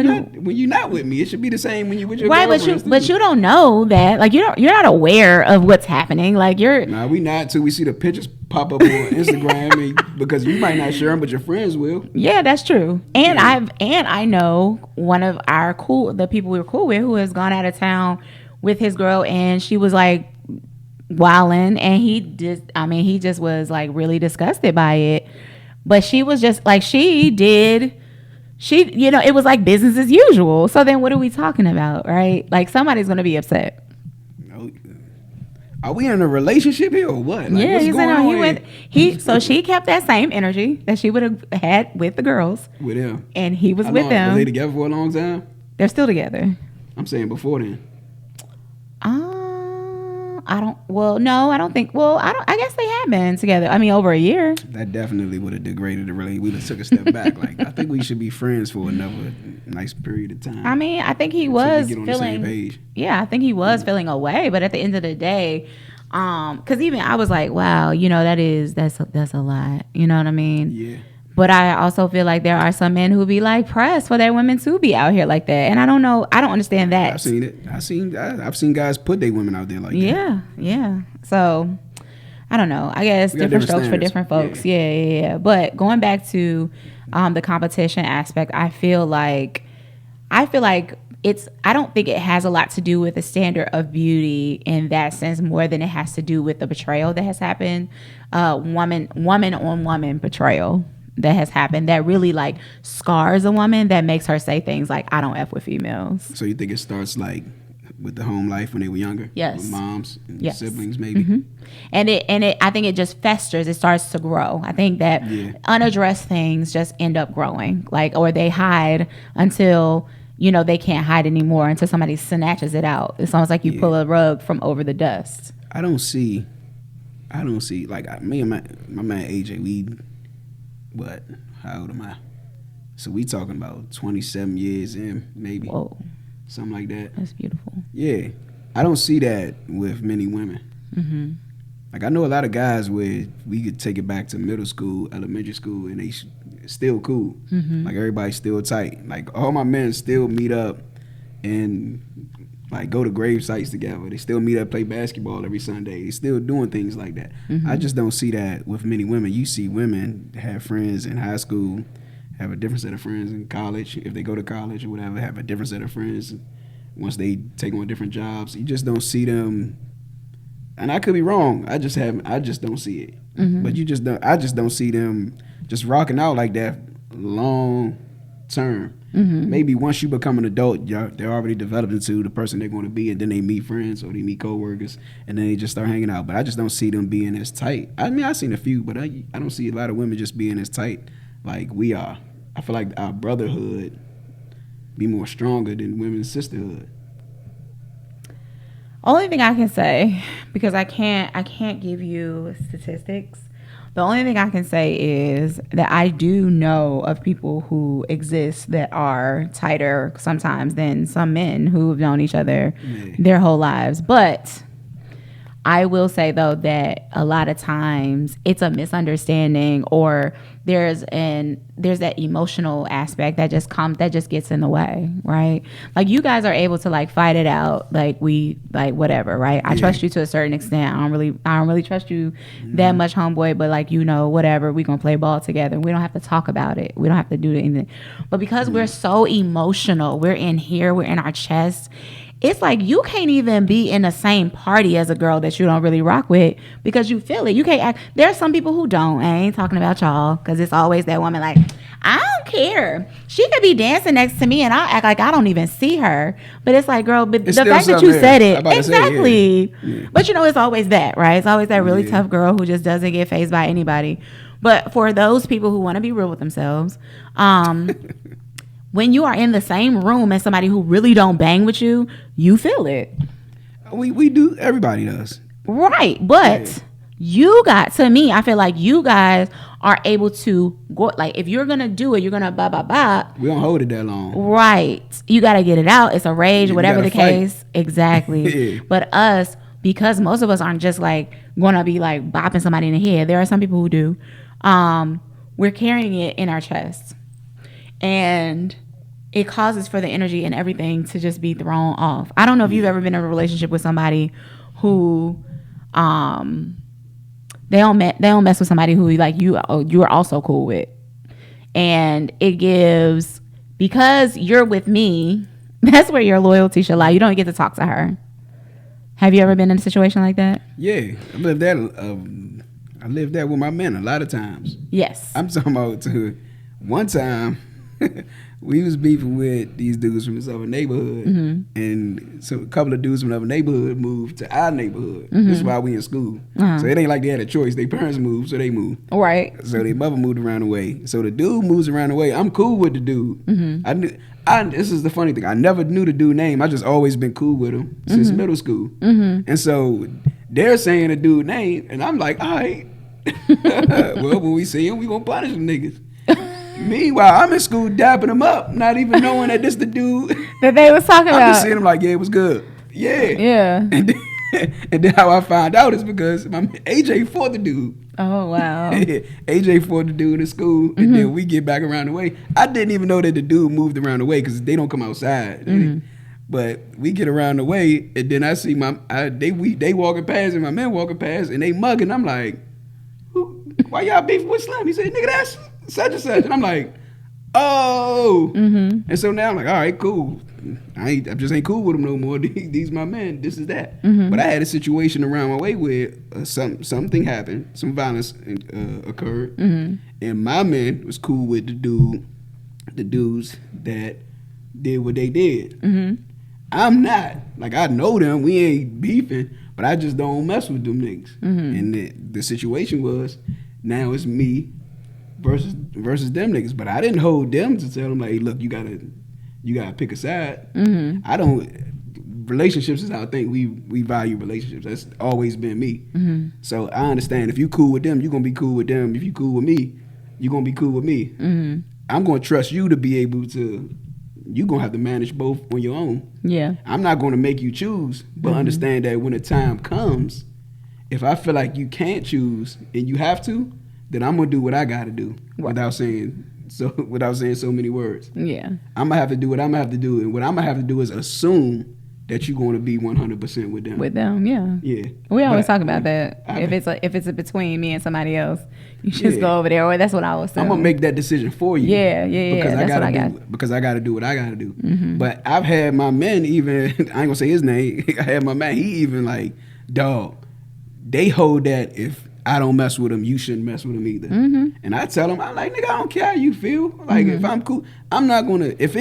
Speaker 2: you're not with me, it should be the same when you're with your girlfriend.
Speaker 1: But you don't know that. Like, you're not aware of what's happening. Like,
Speaker 2: Nah, we not till we see the pictures pop up on Instagram because you might not share them, but your friends will.
Speaker 1: Yeah, that's true. And I know one of the people we were cool with who has gone out of town with his girl, and she was like wilding, and he just was like really disgusted by it. But she was just like it was like business as usual. So then what are we talking about, right? Like, somebody's going to be upset.
Speaker 2: Are we in a relationship here or what? Like,
Speaker 1: so she kept that same energy that she would have had with the girls.
Speaker 2: With him.
Speaker 1: And he was with them.
Speaker 2: Was they together for a long time?
Speaker 1: They're still together.
Speaker 2: I'm saying before then.
Speaker 1: I guess they have been together. I mean, over a year.
Speaker 2: That definitely would have degraded the relationship. We would have took a step back. Like, I think we should be friends for another nice period of time.
Speaker 1: I mean, I think he was feeling. Yeah, I think he was feeling away. But at the end of the day, because even I was like, wow, that's a lot. You know what I mean?
Speaker 2: Yeah.
Speaker 1: But I also feel like there are some men who be like pressed for their women to be out here like that. And I don't know. I don't understand that.
Speaker 2: I've seen it. I've seen guys put their women out there like that.
Speaker 1: Yeah. So, I don't know. I guess different strokes for different folks. Yeah. But going back to the competition aspect, I feel like I don't think it has a lot to do with the standard of beauty in that sense more than it has to do with the betrayal that has happened. Woman on woman betrayal that has happened that really like scars a woman, that makes her say things like, I don't F with females.
Speaker 2: So you think it starts like with the home life when they were younger?
Speaker 1: Yes.
Speaker 2: With moms and siblings maybe?
Speaker 1: Mm-hmm. And it I think it just festers. It starts to grow. I think that unaddressed things just end up growing, like, or they hide until they can't hide anymore, until somebody snatches it out. It's almost like you pull a rug from over the dust.
Speaker 2: I don't see like me and my man AJ, how old am I? So we talking about 27 years in, maybe.
Speaker 1: Whoa.
Speaker 2: Something like that.
Speaker 1: That's beautiful.
Speaker 2: Yeah. I don't see that with many women.
Speaker 1: Mm-hmm.
Speaker 2: Like, I know a lot of guys where we could take it back to middle school, elementary school, and they still cool.
Speaker 1: Mm-hmm.
Speaker 2: Like, everybody's still tight. Like, all my men still meet up and, like, go to grave sites together. They still meet up, play basketball every Sunday. They still doing things like that.
Speaker 1: Mm-hmm.
Speaker 2: I just don't see that with many women. You see women have friends in high school, have a different set of friends in college. If they go to college or whatever, have a different set of friends once they take on different jobs. You just don't see them. And I could be wrong. I just don't see it.
Speaker 1: Mm-hmm.
Speaker 2: But I just don't see them just rocking out like that long term.
Speaker 1: Mm-hmm.
Speaker 2: Maybe once you become an adult, they're already developed into the person they're going to be, and then they meet friends or they meet coworkers, and then they just start hanging out. But I just don't see them being as tight. I mean, I've seen a few, but I don't see a lot of women just being as tight like we are. I feel like our brotherhood be more stronger than women's sisterhood.
Speaker 1: Only thing I can say, because I can't give you statistics. The only thing I can say is that I do know of people who exist that are tighter sometimes than some men who've known each other their whole lives. But I will say, though, that a lot of times it's a misunderstanding, or there's that emotional aspect that just gets in the way, right? Like, you guys are able to like fight it out, like whatever, right? I trust you to a certain extent. I don't really trust you that much, homeboy, but like, whatever, we gonna play ball together. We don't have to talk about it. We don't have to do anything. But because we're so emotional, we're in here, we're in our chest. It's like you can't even be in the same party as a girl that you don't really rock with because you feel it. You can't act. There are some people who don't. I ain't talking about y'all, because it's always that woman like, I don't care. She could be dancing next to me and I'll act like I don't even see her. But it's like, girl, but the fact that you said it. Exactly. Yeah. But it's always that, right? It's always that really tough girl who just doesn't get fazed by anybody. But for those people who want to be real with themselves, when you are in the same room as somebody who really don't bang with you, you feel it.
Speaker 2: We do. Everybody does.
Speaker 1: Right. But I feel like you guys are able to go, like, if you're going to do it, you're going to bop.
Speaker 2: We don't hold it that long.
Speaker 1: Right. You got to get it out. It's a rage, whatever the case. Exactly.
Speaker 2: Yeah.
Speaker 1: But us, because most of us aren't just like going to be like bopping somebody in the head. There are some people who do. We're carrying it in our chest. And it causes for the energy and everything to just be thrown off. I don't know if you've ever been in a relationship with somebody who they don't mess with somebody who like you are also cool with. And it gives, because you're with me, that's where your loyalty should lie. You don't get to talk to her. Have you ever been in a situation like that?
Speaker 2: Yeah. I lived that with my men a lot of times.
Speaker 1: Yes.
Speaker 2: I'm talking about one time we was beefing with these dudes from this other neighborhood, and so a couple of dudes from another neighborhood moved to our neighborhood. This is why we in school. So it ain't like they had a choice. Their parents moved, so they moved.
Speaker 1: Right.
Speaker 2: So their mother moved around the way. So the dude moves around the way. I'm cool with the dude. This is the funny thing. I never knew the dude's name. I just always been cool with him since middle school. And so they're saying the dude's name, and I'm like, all right. Well, when we see him, we gonna punish them niggas. Meanwhile, I'm in school dapping him up, not even knowing that this the dude
Speaker 1: that they was talking about.
Speaker 2: I'm just seeing him like, yeah, it was good. Yeah. And then how I found out is because my AJ fought the dude.
Speaker 1: Oh, wow.
Speaker 2: AJ fought the dude in school, and then we get back around the way. I didn't even know that the dude moved around the way because they don't come outside. But we get around the way, and then I see they walking past, and my men walking past, and they mugging. I'm like, why y'all beefing with Slim? He said, nigga, that's such and such. And I'm like, oh. And so now I'm like, all right, cool. I just ain't cool with them no more. These my men. This is that. But I had a situation around my way where something happened. Some violence occurred. And my man was cool with the dudes that did what they did. I'm not. Like, I know them. We ain't beefing. But I just don't mess with them niggas. And the situation was, now it's me versus them niggas. But I didn't hold them to tell them, like, hey, look, you gotta pick a side. I don't. Relationships is how I think we value relationships. That's always been me. So I understand if you cool with them, you gonna be cool with them. If you cool with me, you gonna be cool with me. I'm gonna trust you to be able to. You gonna have to manage both on your own. Yeah. I'm not gonna make you choose, but understand that when the time comes, if I feel like you can't choose and you have to, then I'm gonna do what I gotta do without saying so many words.
Speaker 1: Yeah.
Speaker 2: I'm gonna have to do what I'm gonna have to do, and what I'm gonna have to do is assume that you're going to be 100% with them.
Speaker 1: With them, yeah.
Speaker 2: Yeah.
Speaker 1: We always talk about that. If it's between me and somebody else, you just go over there. Or that's what I was saying.
Speaker 2: I'm gonna make that decision for you.
Speaker 1: Yeah.
Speaker 2: Because I gotta do what I gotta do. Mm-hmm. But I've had my men even. I ain't gonna say his name. I had my man. He even like, dog. They hold that if I don't mess with them, you shouldn't mess with them either. Mm-hmm. And I tell them, I'm like, nigga, I don't care how you feel. Like, if I'm cool, I'm not gonna. If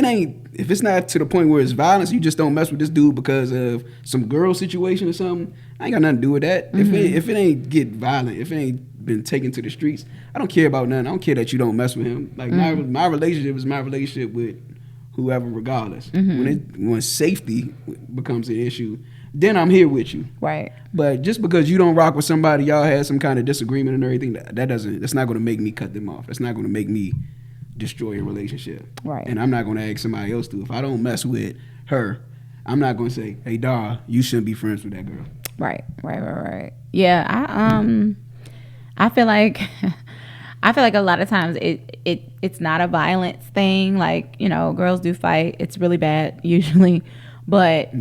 Speaker 2: it's not to the point where it's violence, you just don't mess with this dude because of some girl situation or something. I ain't got nothing to do with that. Mm-hmm. If it ain't get violent, if it ain't been taken to the streets, I don't care about nothing. I don't care that you don't mess with him. Like my relationship is my relationship with whoever, regardless. When safety becomes an issue, then I'm here with you.
Speaker 1: Right.
Speaker 2: But just because you don't rock with somebody, y'all had some kind of disagreement and everything, that's not going to make me cut them off. That's not going to make me destroy a relationship.
Speaker 1: Right.
Speaker 2: And I'm not going to ask somebody else to. If I don't mess with her, I'm not going to say, hey, Dar, you shouldn't be friends with that girl.
Speaker 1: Right. Yeah, I feel like a lot of times it's not a violence thing. Like, you know, girls do fight. It's really bad usually. But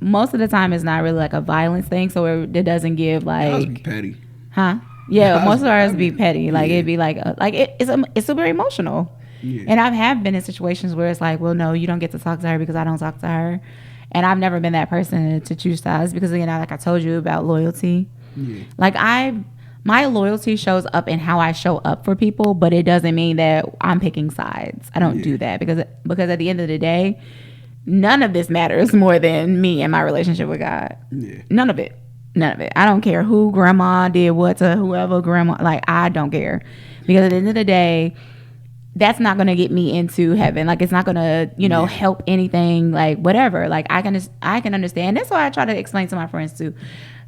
Speaker 1: most of the time it's not really like a violence thing. So it doesn't give like...
Speaker 2: That be petty.
Speaker 1: Huh? Yeah, most of ours be petty. Like it'd be like it's super emotional. Yeah. And I have been in situations where it's like, well, no, you don't get to talk to her because I don't talk to her. And I've never been that person to choose sides because, again, like I told you about loyalty. Yeah. Like my loyalty shows up in how I show up for people, but it doesn't mean that I'm picking sides. I don't do that because at the end of the day, none of this matters more than me and my relationship with God. Yeah. None of it. I don't care who grandma did what to whoever grandma. Like, I don't care. Because at the end of the day, that's not going to get me into heaven. Like, it's not going to, help anything, like, whatever. Like, I can understand. That's why I try to explain to my friends, too.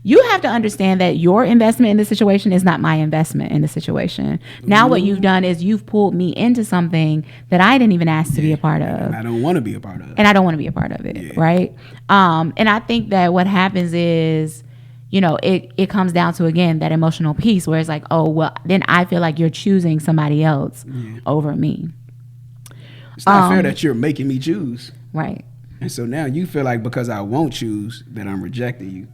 Speaker 1: You have to understand that your investment in the situation is not my investment in the situation. Now what you've done is you've pulled me into something that I didn't even ask to be a part of.
Speaker 2: And I don't want to be a part of it.
Speaker 1: And I don't want to be a part of it, right? And I think that what happens is, it comes down to, again, that emotional piece where it's like, oh, well, then I feel like you're choosing somebody else over me.
Speaker 2: It's not fair that you're making me choose.
Speaker 1: Right.
Speaker 2: And so now you feel like because I won't choose that I'm rejecting you.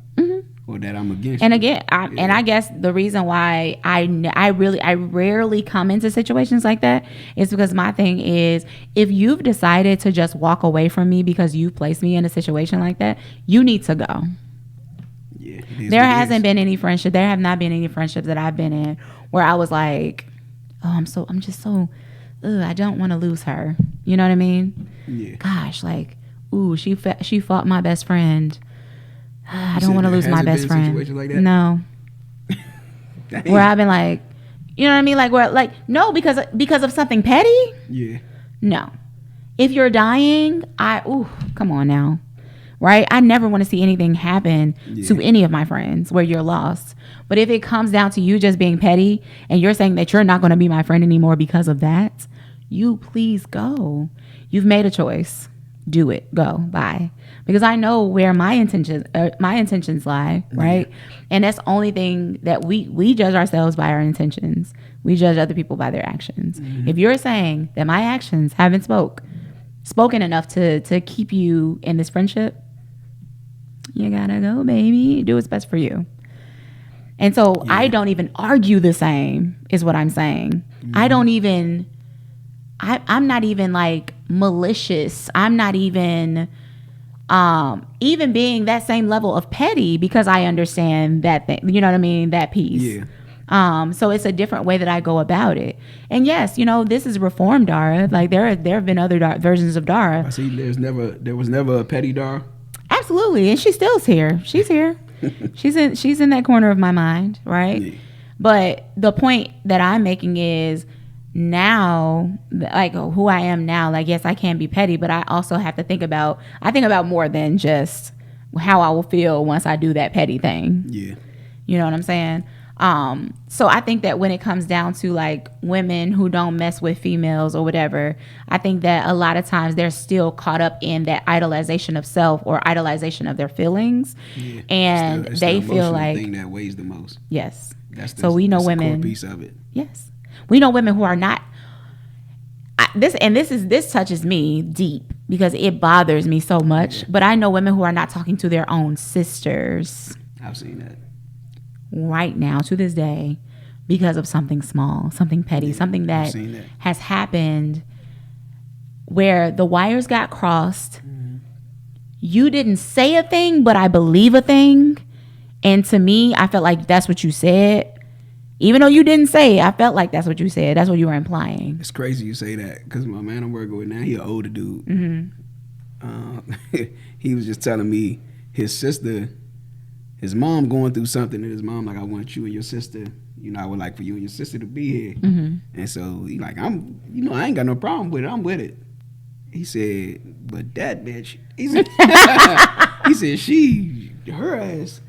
Speaker 2: Or that I'm against.
Speaker 1: And again, and I guess the reason why I rarely come into situations like that is because my thing is, if you've decided to just walk away from me because you placed me in a situation like that, you need to go. Yeah, there hasn't been any friendship. There have not been any friendships that I've been in where I was like, oh, I'm just so, I don't want to lose her. You know what I mean? Yeah. Gosh, like, ooh, she fought my best friend. I don't want to lose my best friend. Like that? No. Where I've been like, you know what I mean? Like, where, like, no, because of something petty? Yeah. No. If you're dying, come on now. Right? I never want to see anything happen to any of my friends where you're lost. But if it comes down to you just being petty and you're saying that you're not going to be my friend anymore because of that, you please go. You've made a choice. Do it. Go. Bye. Because I know where my intentions lie, right? Yeah. And that's the only thing that we judge ourselves by our intentions. We judge other people by their actions. Mm-hmm. If you're saying that my actions haven't spoken enough to keep you in this friendship, you gotta go, baby. Do what's best for you. And so I don't even argue the same, is what I'm saying. Mm-hmm. I'm not even like malicious. I'm not even being that same level of petty because I understand that thing, you know what I mean? That piece. Yeah. So it's a different way that I go about it. And yes, this is reformed Dara. Like there have been other versions of Dara.
Speaker 2: I see there was never a petty Dara.
Speaker 1: Absolutely. And she still's here. She's here. she's in that corner of my mind, right? Yeah. But the point that I'm making is now, like who I am now, like, yes, I can be petty, but I also have to think about more than just how I will feel once I do that petty thing. Yeah. You know what I'm saying? So I think that when it comes down to like women who don't mess with females or whatever, I think that a lot of times they're still caught up in that idolization of self or idolization of their feelings, and
Speaker 2: it's
Speaker 1: they
Speaker 2: the
Speaker 1: feel like
Speaker 2: thing that weighs the most.
Speaker 1: Yes.
Speaker 2: So
Speaker 1: we know
Speaker 2: that's
Speaker 1: women.
Speaker 2: the core piece of it.
Speaker 1: Yes, we know women who are not. This touches me deep because it bothers me so much. Yeah. But I know women who are not talking to their own sisters.
Speaker 2: I've seen that.
Speaker 1: Right now, to this day, because of something small, something petty, something that has happened where the wires got crossed. Mm-hmm. You didn't say a thing, but I believe a thing. And to me, I felt like that's what you said. Even though you didn't say it, I felt like that's what you said. That's what you were implying.
Speaker 2: It's crazy you say that because my man I'm working with now, he an older dude. Mm-hmm. He was just telling me his sister, his mom going through something, and his mom like, I want you and your sister, I would like for you and your sister to be here. Mm-hmm. And so he like, I ain't got no problem with it. I'm with it. He said, but that bitch, he said, her ass,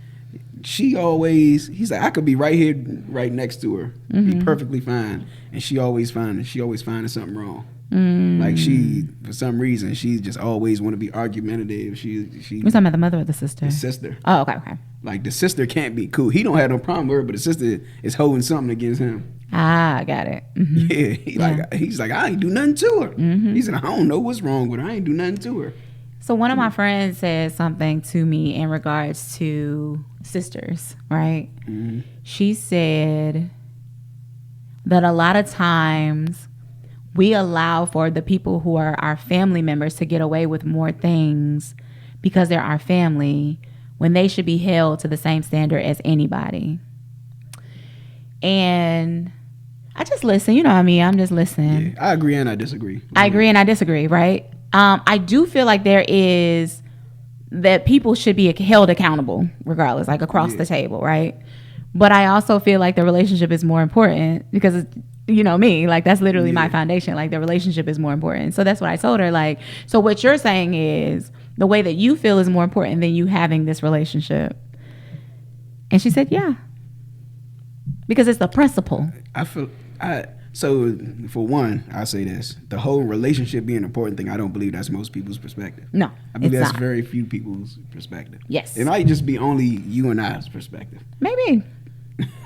Speaker 2: she always, he's like, I could be right here, right next to her, be perfectly fine, and she always finding something wrong. Like she, for some reason, she just always want to be argumentative. She.
Speaker 1: You're talking about the mother or the sister?
Speaker 2: The sister.
Speaker 1: Oh, okay.
Speaker 2: Like the sister can't be cool. He don't have no problem with her, but the sister is holding something against him.
Speaker 1: Ah, I got it. Mm-hmm.
Speaker 2: Yeah, he's like, I ain't do nothing to her. Mm-hmm. He said, I don't know what's wrong with her. I ain't do nothing to her.
Speaker 1: So one of my friends said something to me in regards to sisters, right? Mm-hmm. She said that a lot of times we allow for the people who are our family members to get away with more things because they're our family when they should be held to the same standard as anybody. And I just listen, you know what I mean? I'm just listening.
Speaker 2: Yeah, I agree and I disagree.
Speaker 1: I agree and I disagree, right? I do feel like there is that people should be held accountable regardless, like across the table, right? But I also feel like the relationship is more important because it's, me, like that's literally my foundation. Like the relationship is more important. So that's what I told her. Like, so what you're saying is the way that you feel is more important than you having this relationship. And she said, yeah, because it's the principle.
Speaker 2: So for one, I say this: the whole relationship being an important thing. I don't believe that's most people's perspective.
Speaker 1: No,
Speaker 2: I believe that's very few people's perspective.
Speaker 1: Yes,
Speaker 2: it might just be only you and I's perspective.
Speaker 1: Maybe,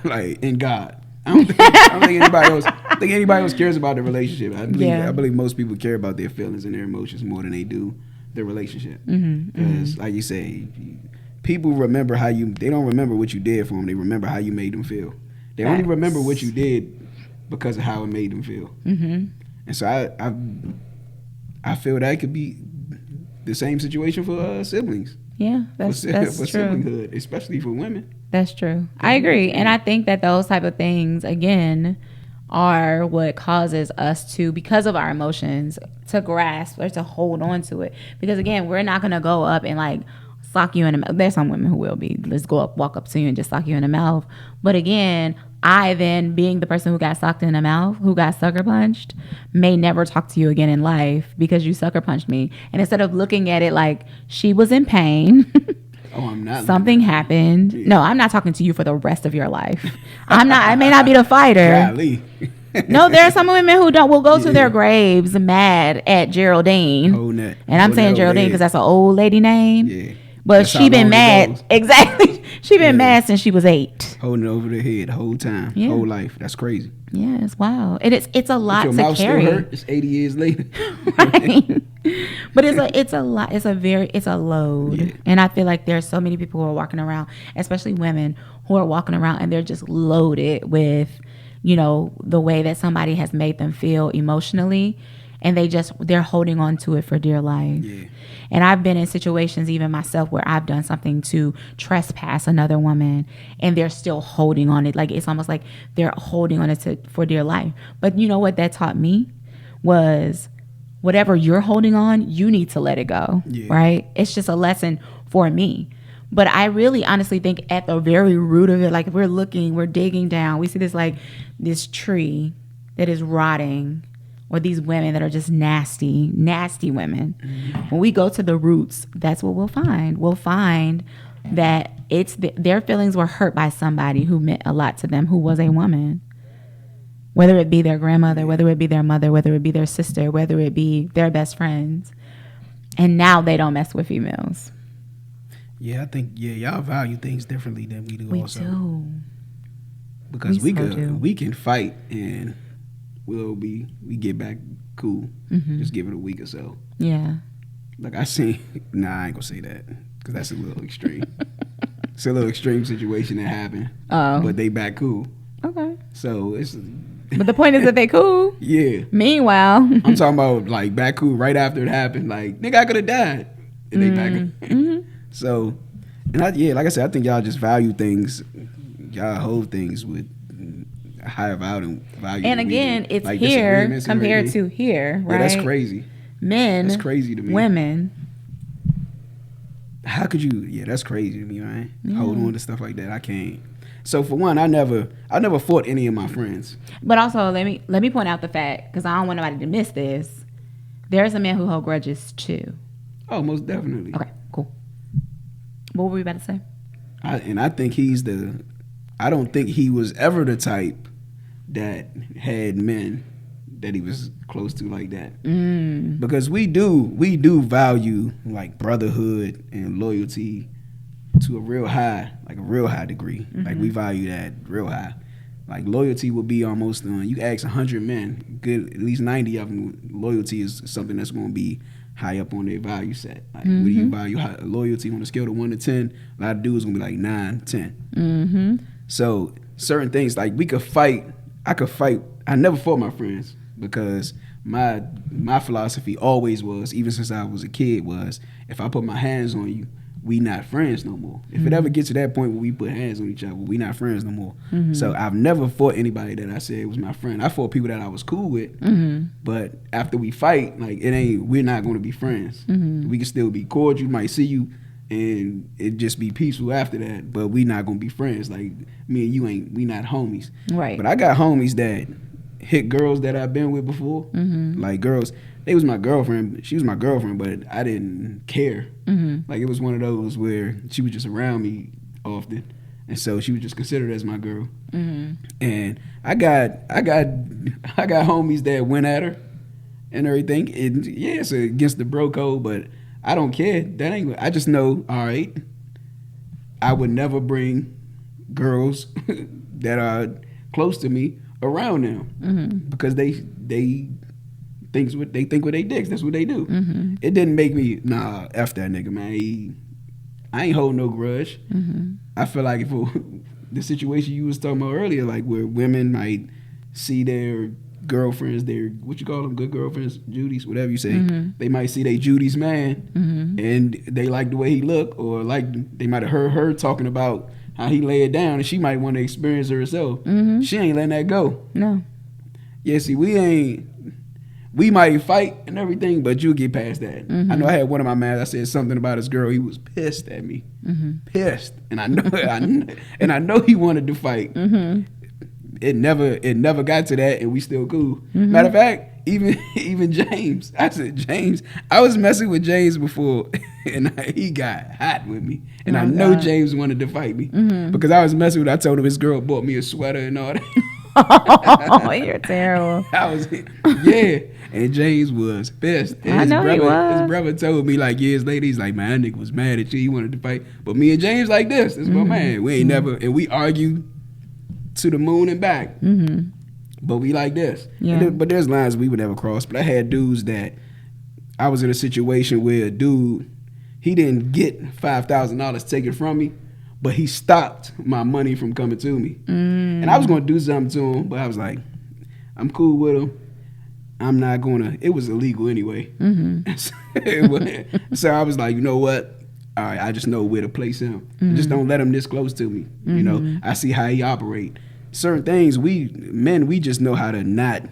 Speaker 2: like in God. I don't think anybody else. I think anybody else cares about the relationship. I believe most people care about their feelings and their emotions more than they do their relationship. Because, like you say, people remember how you. They don't remember what you did for them. They remember how you made them feel. They only remember what you did because of how it made them feel. And so I feel that could be the same situation for siblings.
Speaker 1: Yeah, that's
Speaker 2: for
Speaker 1: true.
Speaker 2: Siblinghood, especially for women.
Speaker 1: That's true. I agree. And I think that those type of things, again, are what causes us to, because of our emotions, to grasp or to hold on to it. Because, again, we're not going to go up and, like, sock you in the mouth. There's some women who will be. Let's walk up to you and just sock you in the mouth. But, again, I then, being the person who got socked in the mouth, who got sucker punched, may never talk to you again in life because you sucker punched me. And instead of looking at it like she was in pain...
Speaker 2: Oh, I'm not.
Speaker 1: Something happened. Yeah. No, I'm not talking to you for the rest of your life. I'm not. I may not be the fighter.
Speaker 2: Golly.
Speaker 1: No, there are some women who will go to their graves mad at Geraldine. And I'm saying Geraldine because that's an old lady name. Yeah. But she been mad. Exactly. She been mad since she was 8.
Speaker 2: Holding it over their head the whole time. Yeah. Whole life. That's crazy.
Speaker 1: Yeah, it's wild. It's a lot to carry.
Speaker 2: Your mouth still hurt? It's 80 years later.
Speaker 1: Right. But it's a lot. It's a load. Yeah. And I feel like there's so many people who are walking around, especially women, who are walking around and they're just loaded with, the way that somebody has made them feel emotionally. And they're holding on to it for dear life. Yeah. And I've been in situations, even myself, where I've done something to trespass another woman and they're still holding on it. Like, it's almost like they're holding on it for dear life. But you know what that taught me was whatever you're holding on, you need to let it go. Yeah. Right? It's just a lesson for me. But I really honestly think at the very root of it, like if we're digging down, we see this tree that is rotting, or these women that are just nasty, nasty women. Mm-hmm. When we go to the roots, that's what we'll find. We'll find that their feelings were hurt by somebody who meant a lot to them, who was a woman. Whether it be their grandmother, whether it be their mother, whether it be their sister, whether it be their best friends. And now they don't mess with females.
Speaker 2: Yeah, I think y'all value things differently than we do.
Speaker 1: We
Speaker 2: also.
Speaker 1: do.
Speaker 2: Because we can fight and we get back cool.
Speaker 1: Mm-hmm.
Speaker 2: Just give it a week or so.
Speaker 1: Yeah.
Speaker 2: Like I ain't gonna say that because that's a little extreme. It's a little extreme situation that happened.
Speaker 1: Oh.
Speaker 2: But they back cool.
Speaker 1: Okay.
Speaker 2: So it's.
Speaker 1: But the point is that they cool.
Speaker 2: Yeah.
Speaker 1: Meanwhile,
Speaker 2: I'm talking about like back cool right after it happened. Like nigga, I could have died. And they back.
Speaker 1: Mm-hmm.
Speaker 2: So, and like I said, I think y'all just value things. Y'all hold things with a higher value.
Speaker 1: And again, it's
Speaker 2: like
Speaker 1: here compared to here, right?
Speaker 2: Yeah, that's crazy.
Speaker 1: Men.
Speaker 2: That's crazy to me.
Speaker 1: Women.
Speaker 2: How could you? Yeah, that's crazy to me, man.
Speaker 1: Yeah.
Speaker 2: Hold on to stuff like that. I can't. So for one, I never fought any of my friends.
Speaker 1: But also, let me point out the fact, because I don't want nobody to miss this. There's a man who hold grudges too.
Speaker 2: Oh, most definitely.
Speaker 1: Okay, cool. What were we about to say?
Speaker 2: I think I don't think he was ever the type that had men that he was close to like that. Because we do value like brotherhood and loyalty to a real high degree. Mm-hmm. Like we value that real high. Like loyalty will be almost you ask 100 men, good at least 90 of them, loyalty is something that's going to be high up on their value set. Like what do you value loyalty on a scale of 1 to 10? A lot of dudes going to be like 9, 10.
Speaker 1: Mm-hmm.
Speaker 2: So certain things like we could fight. I could fight. I never fought my friends because my philosophy always was, even since I was a kid, was if I put my hands on you, we not friends no more. If it ever gets to that point where we put hands on each other, we not friends no more. Mm-hmm. So I've never fought anybody that I said was my friend. I fought people that I was cool with, but after we fight, like we're not going to be friends. Mm-hmm. We can still be cordial. You might see you and it just be peaceful after that, but we not going to be friends. Like me and you we not homies. Right. But I got homies that hit girls that I've been with before. Mm-hmm. Like girls, they was my girlfriend. She was my girlfriend, but I didn't care. Mm-hmm. Like it was one of those where she was just around me often, and so she was just considered as my girl. Mm-hmm. And I got homies that went at her and everything. And yeah, it's against the bro code, but I don't care. That ain't. I just know. All right, I would never bring girls that are close to me around them because they think what they dicks. That's what they do. Mm-hmm. It didn't make me F that nigga, man. I ain't holding no grudge. Mm-hmm. I feel like if the situation you was talking about earlier, like where women might see their girlfriends, their what you call them, good girlfriends, Judy's, whatever you say, they might see they Judy's man, and they like the way he look, or like they might have heard her talking about how he lay it down, and she might want to experience it herself. Mm-hmm. She ain't letting that go. No. Yeah, see, we might fight and everything, but you'll get past that. Mm-hmm. I know I had one of my mans, I said something about his girl. He was pissed at me. Mm-hmm. Pissed. And I know he wanted to fight. Mm-hmm. It never got to that, and we still cool. Mm-hmm. Matter of fact, even James. I said, James, I was messing with James before, and he got hot with me. And I know James wanted to fight me because I was messing with. I told him his girl bought me a sweater and all that.
Speaker 1: Oh, you're terrible.
Speaker 2: And James was pissed. And
Speaker 1: I know he was.
Speaker 2: His brother told me like years later, he's like, man, that nigga was mad at you. He wanted to fight. But me and James like this. This is my man. We ain't never, and we argue to the moon and back. Mm-hmm. But we like this. Yeah. But there's lines we would never cross. But I had dudes that I was in a situation where a dude, he didn't get $5,000 taken from me, but he stopped my money from coming to me. And I was going to do something to him, but I was like, I'm cool with him. I'm not going to. It was illegal anyway. Mm-hmm. So I was like, you know what? All right, I just know where to place him. Mm-hmm. Just don't let him this close to me. Mm-hmm. You know, I see how he operate. Certain things, we just know how to not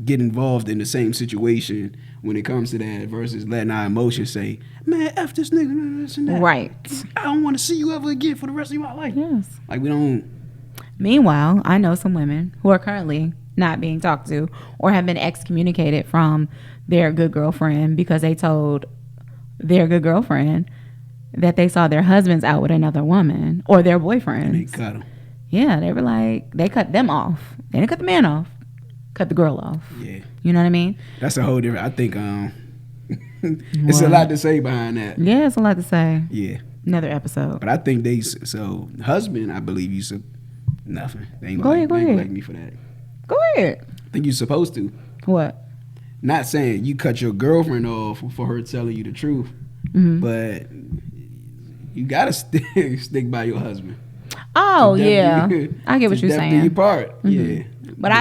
Speaker 2: get involved in the same situation when it comes to that versus letting our emotions say, man, F this nigga, this and that. Right. I don't want to see you ever again for the rest of my life. Yes. Like we don't.
Speaker 1: Meanwhile, I know some women who are currently not being talked to or have been excommunicated from their good girlfriend because they told their good girlfriend that they saw their husbands out with another woman or their boyfriends.
Speaker 2: And they cut them.
Speaker 1: Yeah, they were like, they cut them off. They didn't cut the man off. Cut the girl off.
Speaker 2: Yeah.
Speaker 1: You know what I mean?
Speaker 2: That's a whole different, I think, it's a lot to say behind that.
Speaker 1: Yeah, it's a lot to say.
Speaker 2: Yeah.
Speaker 1: Another episode.
Speaker 2: But I think husband, I believe you said nothing. They ain't
Speaker 1: Go
Speaker 2: gonna
Speaker 1: ahead.
Speaker 2: like me for that.
Speaker 1: Go ahead.
Speaker 2: I think you're supposed to.
Speaker 1: What?
Speaker 2: Not saying you cut your girlfriend off for her telling you the truth, but you gotta stick by your husband.
Speaker 1: Oh yeah, I get what you're saying.
Speaker 2: Your part, yeah.
Speaker 1: But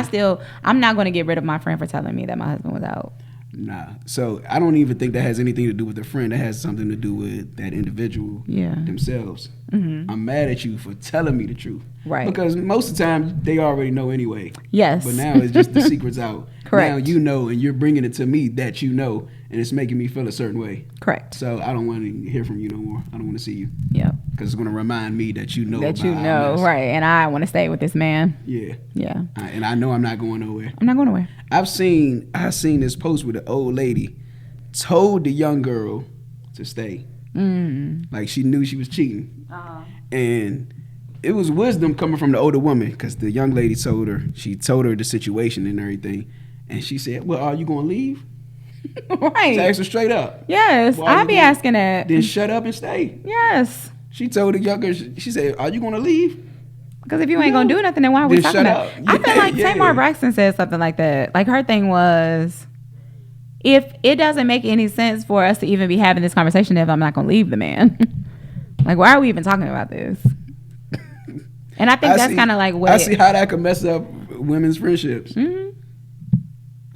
Speaker 1: I'm not going to get rid of my friend for telling me that my husband was out.
Speaker 2: Nah. So I don't even think that has anything to do with the friend. That has something to do with that individual themselves. I'm mad at you for telling me the truth.
Speaker 1: Right.
Speaker 2: Because most of the time they already know anyway.
Speaker 1: Yes.
Speaker 2: But now it's just the secret's out.
Speaker 1: Correct.
Speaker 2: Now you know, and you're bringing it to me that you know, and it's making me feel a certain way.
Speaker 1: Correct.
Speaker 2: So I don't want to hear from you no more. I don't want to see you.
Speaker 1: Yeah.
Speaker 2: Because it's going to remind me that you know.
Speaker 1: That you know, right. And I want to stay with this man.
Speaker 2: Yeah.
Speaker 1: Yeah.
Speaker 2: And I know I'm not going nowhere.
Speaker 1: I'm not going nowhere.
Speaker 2: I seen this post with an old lady told the young girl to stay. Like she knew she was cheating. And it was wisdom coming from the older woman, because the young lady told her the situation and everything. And she said, well, are you going to leave?
Speaker 1: Right.
Speaker 2: She asked her straight up.
Speaker 1: Yes.
Speaker 2: Well,
Speaker 1: I'd be asking that.
Speaker 2: Then shut up and stay.
Speaker 1: Yes.
Speaker 2: She told the young girl, she said, are you going to leave?
Speaker 1: Because if you ain't going to do nothing, then why are we talking about it? I feel like Tamar Braxton said something like that. Like her thing was, if it doesn't make any sense for us to even be having this conversation if I'm not going to leave the man. Like, why are we even talking about this? And I think that's kind of like what
Speaker 2: I see how that could mess up women's friendships.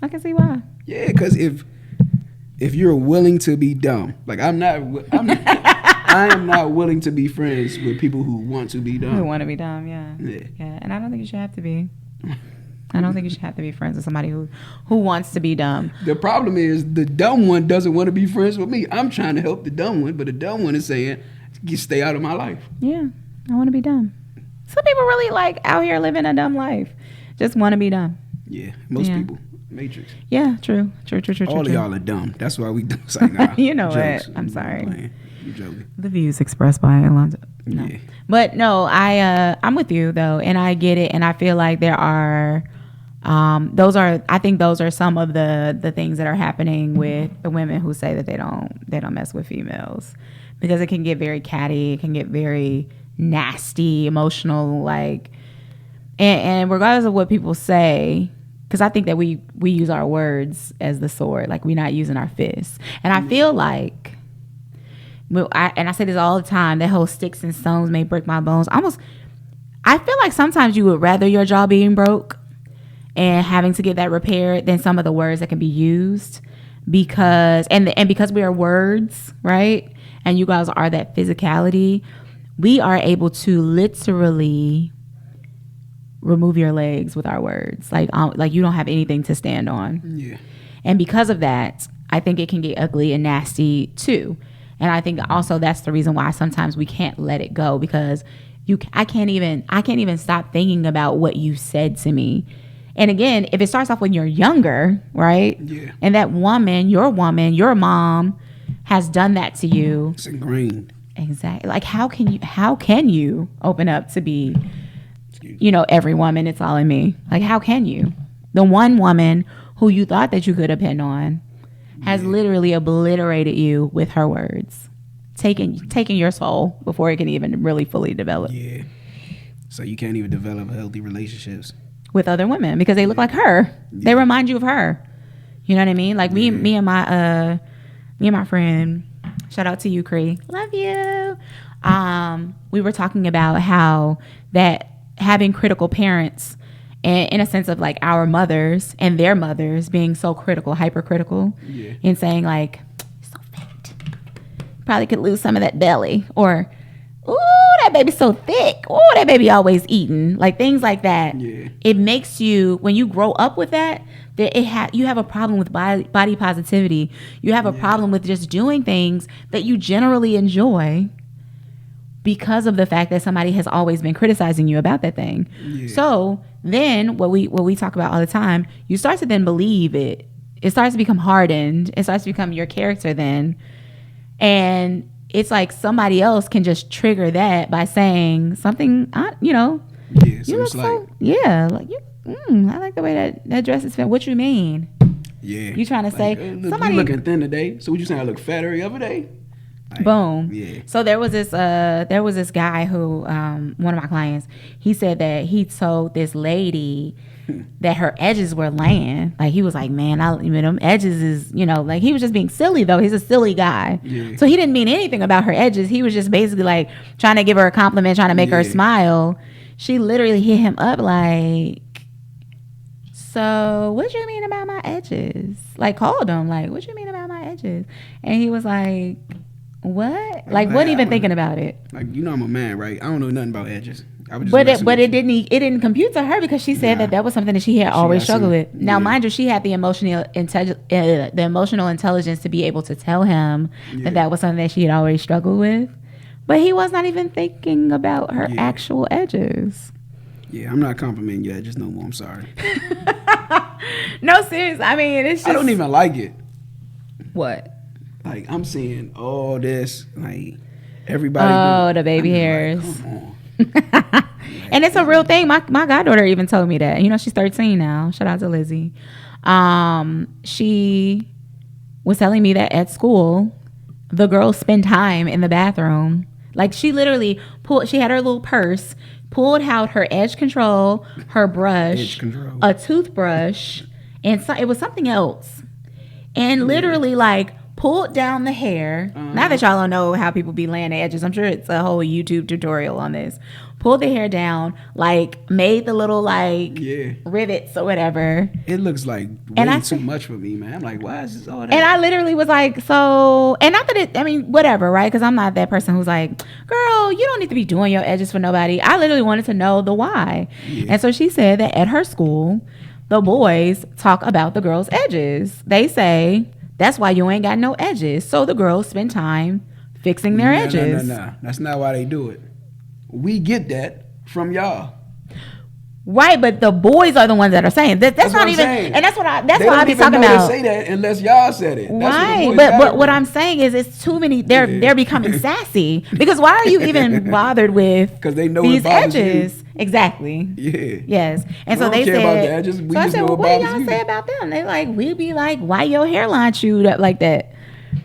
Speaker 1: I can see why.
Speaker 2: Yeah, because if you're willing to be dumb, like I am not willing to be friends with people who want to be dumb.
Speaker 1: Who want to be dumb, yeah. And I don't think you should have to be. I don't think you should have to be friends with somebody who wants to be dumb.
Speaker 2: The problem is the dumb one doesn't want to be friends with me. I'm trying to help the dumb one, but the dumb one is saying, "You stay out of my life."
Speaker 1: Yeah, I want to be dumb. Some people really like out here living a dumb life. Just want to be dumb.
Speaker 2: Yeah, most people. Matrix.
Speaker 1: Yeah, true.
Speaker 2: All of y'all are dumb. That's why we do something.
Speaker 1: You know what? I'm sorry.
Speaker 2: You joking.
Speaker 1: The views expressed by Alonzo. No. Yeah. But no, I'm with you though, and I get it, and I feel like there are I think those are some of the things that are happening with the women who say that they don't mess with females, because it can get very catty, it can get very nasty, emotional, like, and regardless of what people say, because I think that we use our words as the sword, like we're not using our fists, and I feel like, I say this all the time, that whole sticks and stones may break my bones. I feel like sometimes you would rather your jaw being broke and having to get that repaired than some of the words that can be used, because because we are words, right? And you guys are that physicality, we are able to literally remove your legs with our words. Like you don't have anything to stand on.
Speaker 2: Yeah. And
Speaker 1: because of that, I think it can get ugly and nasty too. And I think also that's the reason why sometimes we can't let it go, because I can't even stop thinking about what you said to me. And again, if it starts off when you're younger, right?
Speaker 2: Yeah.
Speaker 1: And that your mom has done that to you.
Speaker 2: It's ingrained.
Speaker 1: Exactly. Like how can you open up to be, every woman, it's all in me? Like how can you? The one woman who you thought that you could depend on has literally obliterated you with her words, taking your soul before it can even really fully develop.
Speaker 2: Yeah. So you can't even develop healthy relationships
Speaker 1: with other women because they look like her. Yeah. They remind you of her. You know what I mean? Like me and my friend, shout out to you, Cree. Love you. We were talking about how that having critical parents, and in a sense of like our mothers and their mothers being so critical, hypercritical, and saying like, so fat, probably could lose some of that belly, or, ooh, that baby's so thick, ooh, that baby always eating, like things like that. Yeah. It makes you, when you grow up with that you have a problem with body positivity. You have a problem with just doing things that you generally enjoy because of the fact that somebody has always been criticizing you about that thing. Yeah. So then what we talk about all the time, you start to then believe it. It starts to become hardened. It starts to become your character then. And it's like somebody else can just trigger that by saying something, you know.
Speaker 2: Yeah, so
Speaker 1: you
Speaker 2: it's
Speaker 1: look
Speaker 2: like,
Speaker 1: so, yeah, like you. I like the way that dress is fit. What you mean?
Speaker 2: yeah,
Speaker 1: You trying to say somebody
Speaker 2: you looking thin today? So what you saying? I look fat every other day? Like,
Speaker 1: boom.
Speaker 2: Yeah.
Speaker 1: So there was this guy who one of my clients, he said that he told this lady that her edges were laying. Like he was like, man, them edges is, you know, like he was just being silly though. He's a silly guy.
Speaker 2: Yeah.
Speaker 1: So he didn't mean anything about her edges. He was just basically like trying to give her a compliment, trying to make her smile. She literally hit him up like, so what you mean about my edges? Like called him like, what you mean about my edges? And he was like, what? Like wasn't even thinking about it.
Speaker 2: Like, you know, I'm a man, right? I don't know nothing about edges.
Speaker 1: But it didn't compute to her because she said that was something that she had always struggled with. Now, mind you, she had the emotional intelligence to be able to tell him that was something that she had always struggled with. But he was not even thinking about her actual edges.
Speaker 2: Yeah, I'm not complimenting your edges no more. I'm sorry.
Speaker 1: No, seriously. I mean, it's just...
Speaker 2: I don't even like it.
Speaker 1: What?
Speaker 2: Like, I'm seeing all this, like, everybody...
Speaker 1: Oh, the baby hairs.
Speaker 2: Like, come on.
Speaker 1: And it's a real thing. My goddaughter even told me that. You know, she's 13 now. Shout out to Lizzie. She was telling me that at school, the girls spend time in the bathroom. Like she literally she had her little purse, pulled out her edge control, her brush, a toothbrush, and it was something else. And literally like pulled down the hair. Now that y'all don't know how people be laying their edges, I'm sure it's a whole YouTube tutorial on this. Pulled the hair down, like made the little like rivets or whatever.
Speaker 2: It looks like way too much for me, man. I'm like, why is this all that?
Speaker 1: And I literally was like, so, and not that I mean, whatever, right? Because I'm not that person who's like, girl, you don't need to be doing your edges for nobody. I literally wanted to know the why. Yeah. And so she said that at her school, the boys talk about the girls' edges. They say, that's why you ain't got no edges. So the girls spend time fixing their edges.
Speaker 2: No. That's not why they do it. We get that from y'all.
Speaker 1: Right, but the boys are the ones that are saying that. That's not even, saying. And that's why I be talking about.
Speaker 2: They say that unless y'all said it. That's
Speaker 1: right, but what I'm saying is it's too many. They're becoming sassy because why are you even bothered with?
Speaker 2: Because they know
Speaker 1: these
Speaker 2: edges.
Speaker 1: You. Exactly.
Speaker 2: Yeah.
Speaker 1: Yes, and so they said. About the edges. We so I said, well, what do y'all say about them? They like we be like, why your hairline chewed up like that?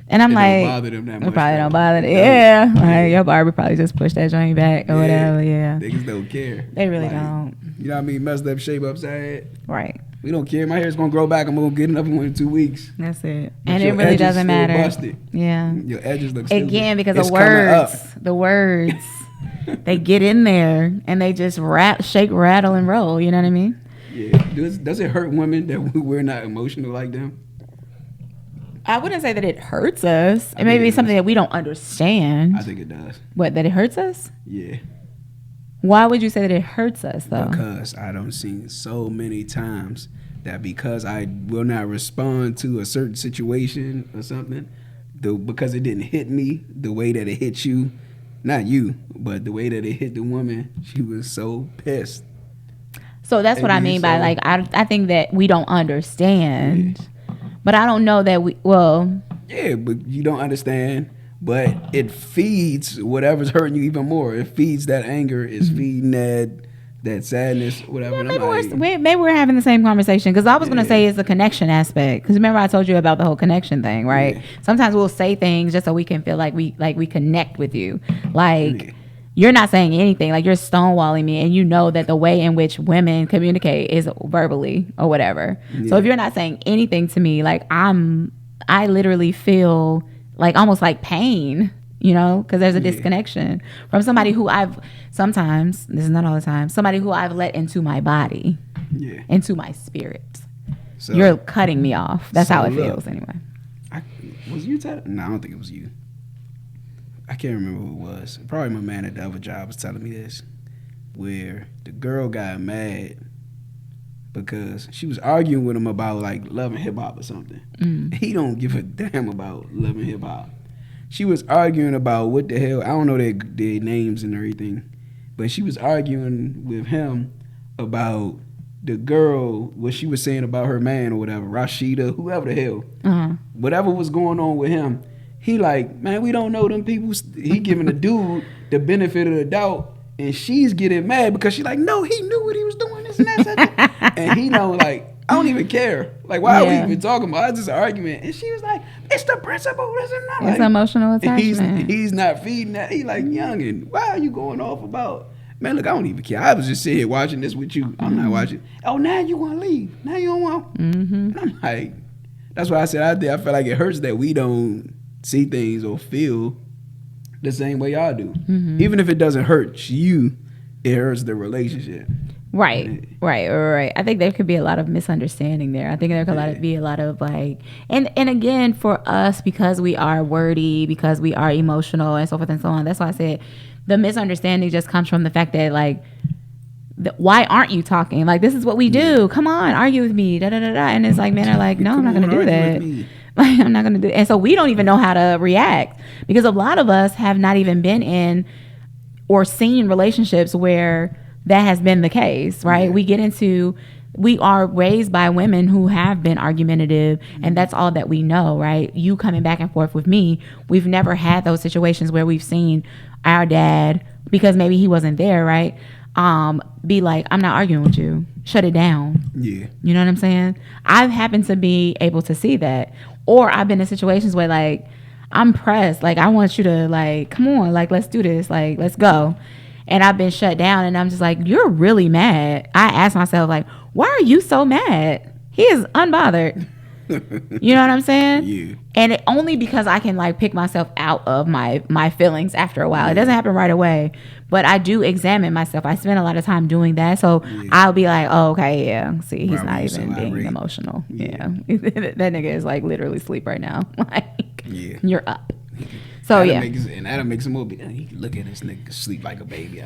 Speaker 1: And I'm like,
Speaker 2: don't bother them that much,
Speaker 1: probably don't bother them. Yeah. Like, your barber probably just pushed that joint back or whatever. Yeah.
Speaker 2: Niggas don't care.
Speaker 1: They really don't.
Speaker 2: You know what I mean? Messed up shape upside.
Speaker 1: Right.
Speaker 2: We don't care. My hair's going to grow back. I'm going to get another one in 2 weeks.
Speaker 1: That's it. But and it really doesn't matter.
Speaker 2: Busted.
Speaker 1: Yeah.
Speaker 2: Your edges look stupid.
Speaker 1: Again, because of the words, they get in there and they just shake, rattle, and roll. You know what I mean?
Speaker 2: Yeah. Does it hurt women that we're not emotional like them?
Speaker 1: I wouldn't say that it hurts us. It may be something that we don't understand.
Speaker 2: I think it does.
Speaker 1: What, that it hurts us?
Speaker 2: Yeah.
Speaker 1: Why would you say that it hurts us, though?
Speaker 2: Because I don't see so many times that because I will not respond to a certain situation or something, because it didn't hit me the way that it hit you, not you, but the way that it hit the woman, she was so pissed.
Speaker 1: So that's what I mean by, like, I think that we don't understand. Yeah. But I don't know that
Speaker 2: yeah, but you don't understand. But it feeds whatever's hurting you even more. It feeds that anger. It's feeding that sadness, whatever.
Speaker 1: Yeah, maybe we're having the same conversation. Because I was going to say it's the connection aspect. Because remember I told you about the whole connection thing, right? Yeah. Sometimes we'll say things just so we can feel like we connect with you. Like, you're not saying anything. Like, you're stonewalling me. And you know that the way in which women communicate is verbally or whatever. Yeah. So if you're not saying anything to me, like, I literally feel like almost like pain, you know, because there's a disconnection from somebody who sometimes, this is not all the time, somebody who I've let into my body, into my spirit. So, you're cutting me off. That's how it feels anyway.
Speaker 2: Was you No, I don't think it was you. I can't remember who it was. Probably my man at the other job was telling me this, where the girl got mad because she was arguing with him about like Love and Hip Hop or something. He don't give a damn about Love and Hip Hop. She was arguing about what the hell, I don't know their names and everything, but she was arguing with him about the girl, what she was saying about her man or whatever, Rashida, whoever the hell. Whatever was going on with him, He like, man, we don't know them people. He giving the dude the benefit of the doubt, and she's getting mad because she's like, no, he knew what he was doing, this and that. And he know, like, I don't even care. Like, why are we even talking about it? It's just an argument. And she was like, it's the principle. This and that.
Speaker 1: It's
Speaker 2: like,
Speaker 1: emotional attachment.
Speaker 2: He's not feeding that. He like, youngin', why are you going off about? Man, look, I don't even care. I was just sitting here watching this with you. I'm not watching. Oh, now you want to leave. Now you don't want. And I'm like, that's why I said out there, I feel like it hurts that we don't see things or feel the same way y'all do. Even if it doesn't hurt you, it hurts the relationship.
Speaker 1: Right. I think there could be a lot of misunderstanding there. I think there could be a lot of like, and again, for us, because we are wordy, because we are emotional and so forth and so on. That's why I said the misunderstanding just comes from the fact that like, why aren't you talking? Like, this is what we do. Come on, argue with me. Da da da da. And it's like, men are like, no, I'm not going to do that. Like, I'm not going to do it. And so we don't even know how to react, because a lot of us have not even been in or seen relationships where that has been the case, right? We are raised by women who have been argumentative, and that's all that we know, right? You coming back and forth with me, we've never had those situations where we've seen our dad, because maybe he wasn't there, right? Be like, I'm not arguing with you. Shut it down. Yeah. You know what I'm saying? I've happened to be able to see that. Or I've been in situations where like, I'm pressed. Like, I want you to like, come on, like, let's do this. Like, let's go. And I've been shut down, and I'm just like, you're really mad. I ask myself, like, why are you so mad? He is unbothered. You know what I'm saying? Yeah. And only because I can like pick myself out of my feelings after a while. It doesn't happen right away, but I do examine myself. I spend a lot of time doing that. So I'll be like, oh, okay, yeah. See, he's not even being emotional. Yeah. That nigga is like literally asleep right now. Like, you're up. So
Speaker 2: that'll make some more. He look at this nigga sleep like a baby.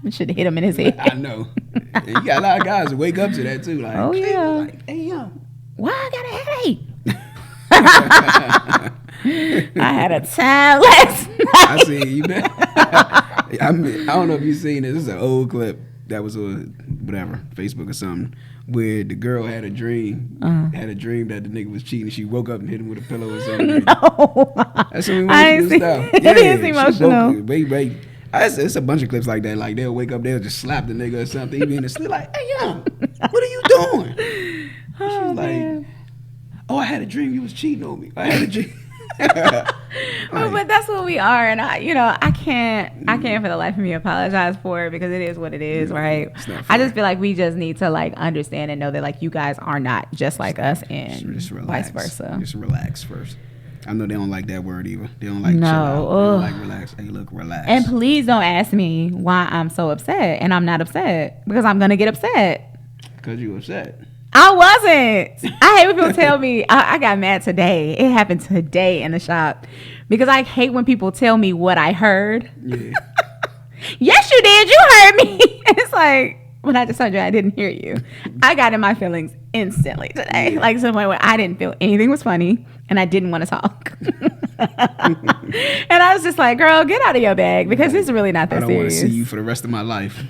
Speaker 1: Should have hit him in his head.
Speaker 2: I know. And you got a lot of guys that wake up to that too. Like,
Speaker 1: oh yeah.
Speaker 2: Like, hey yo,
Speaker 1: why I got a headache? I had a time last night.
Speaker 2: I see you. I don't know if you've seen this. This is an old clip that was on whatever Facebook or something, where the girl had a dream, that the nigga was cheating. She woke up and hit him with a pillow or something.
Speaker 1: No,
Speaker 2: that's some emotional stuff.
Speaker 1: It is emotional.
Speaker 2: It's a bunch of clips like that. Like they'll wake up, they'll just slap the nigga or something. He be in the sleep like, hey yo, what are you doing? She's like, oh, I had a dream you was cheating on me. I had a dream.
Speaker 1: Well, but that's what we are, and I can't for the life of me apologize for it, because it is what it is, right? I just feel like we just need to like understand and know that like you guys are not just like us, and just vice versa.
Speaker 2: Just relax first. I know they don't like that word either. They don't like chill out. They don't like relax. Hey, look, relax.
Speaker 1: And please don't ask me why I'm so upset, and I'm not upset, because I'm gonna get upset.
Speaker 2: Because you upset.
Speaker 1: I wasn't. I hate when people tell me. I got mad today. It happened today in the shop, because I hate when people tell me what I heard. Yeah. Yes, you did. You heard me. And it's like, when I just told you I didn't hear you. I got in my feelings instantly today. Yeah. Like some way where I didn't feel anything was funny, and I didn't want to talk. And I was just like, girl, get out of your bag, because it's really not that serious.
Speaker 2: I don't want to see you for the rest of my life.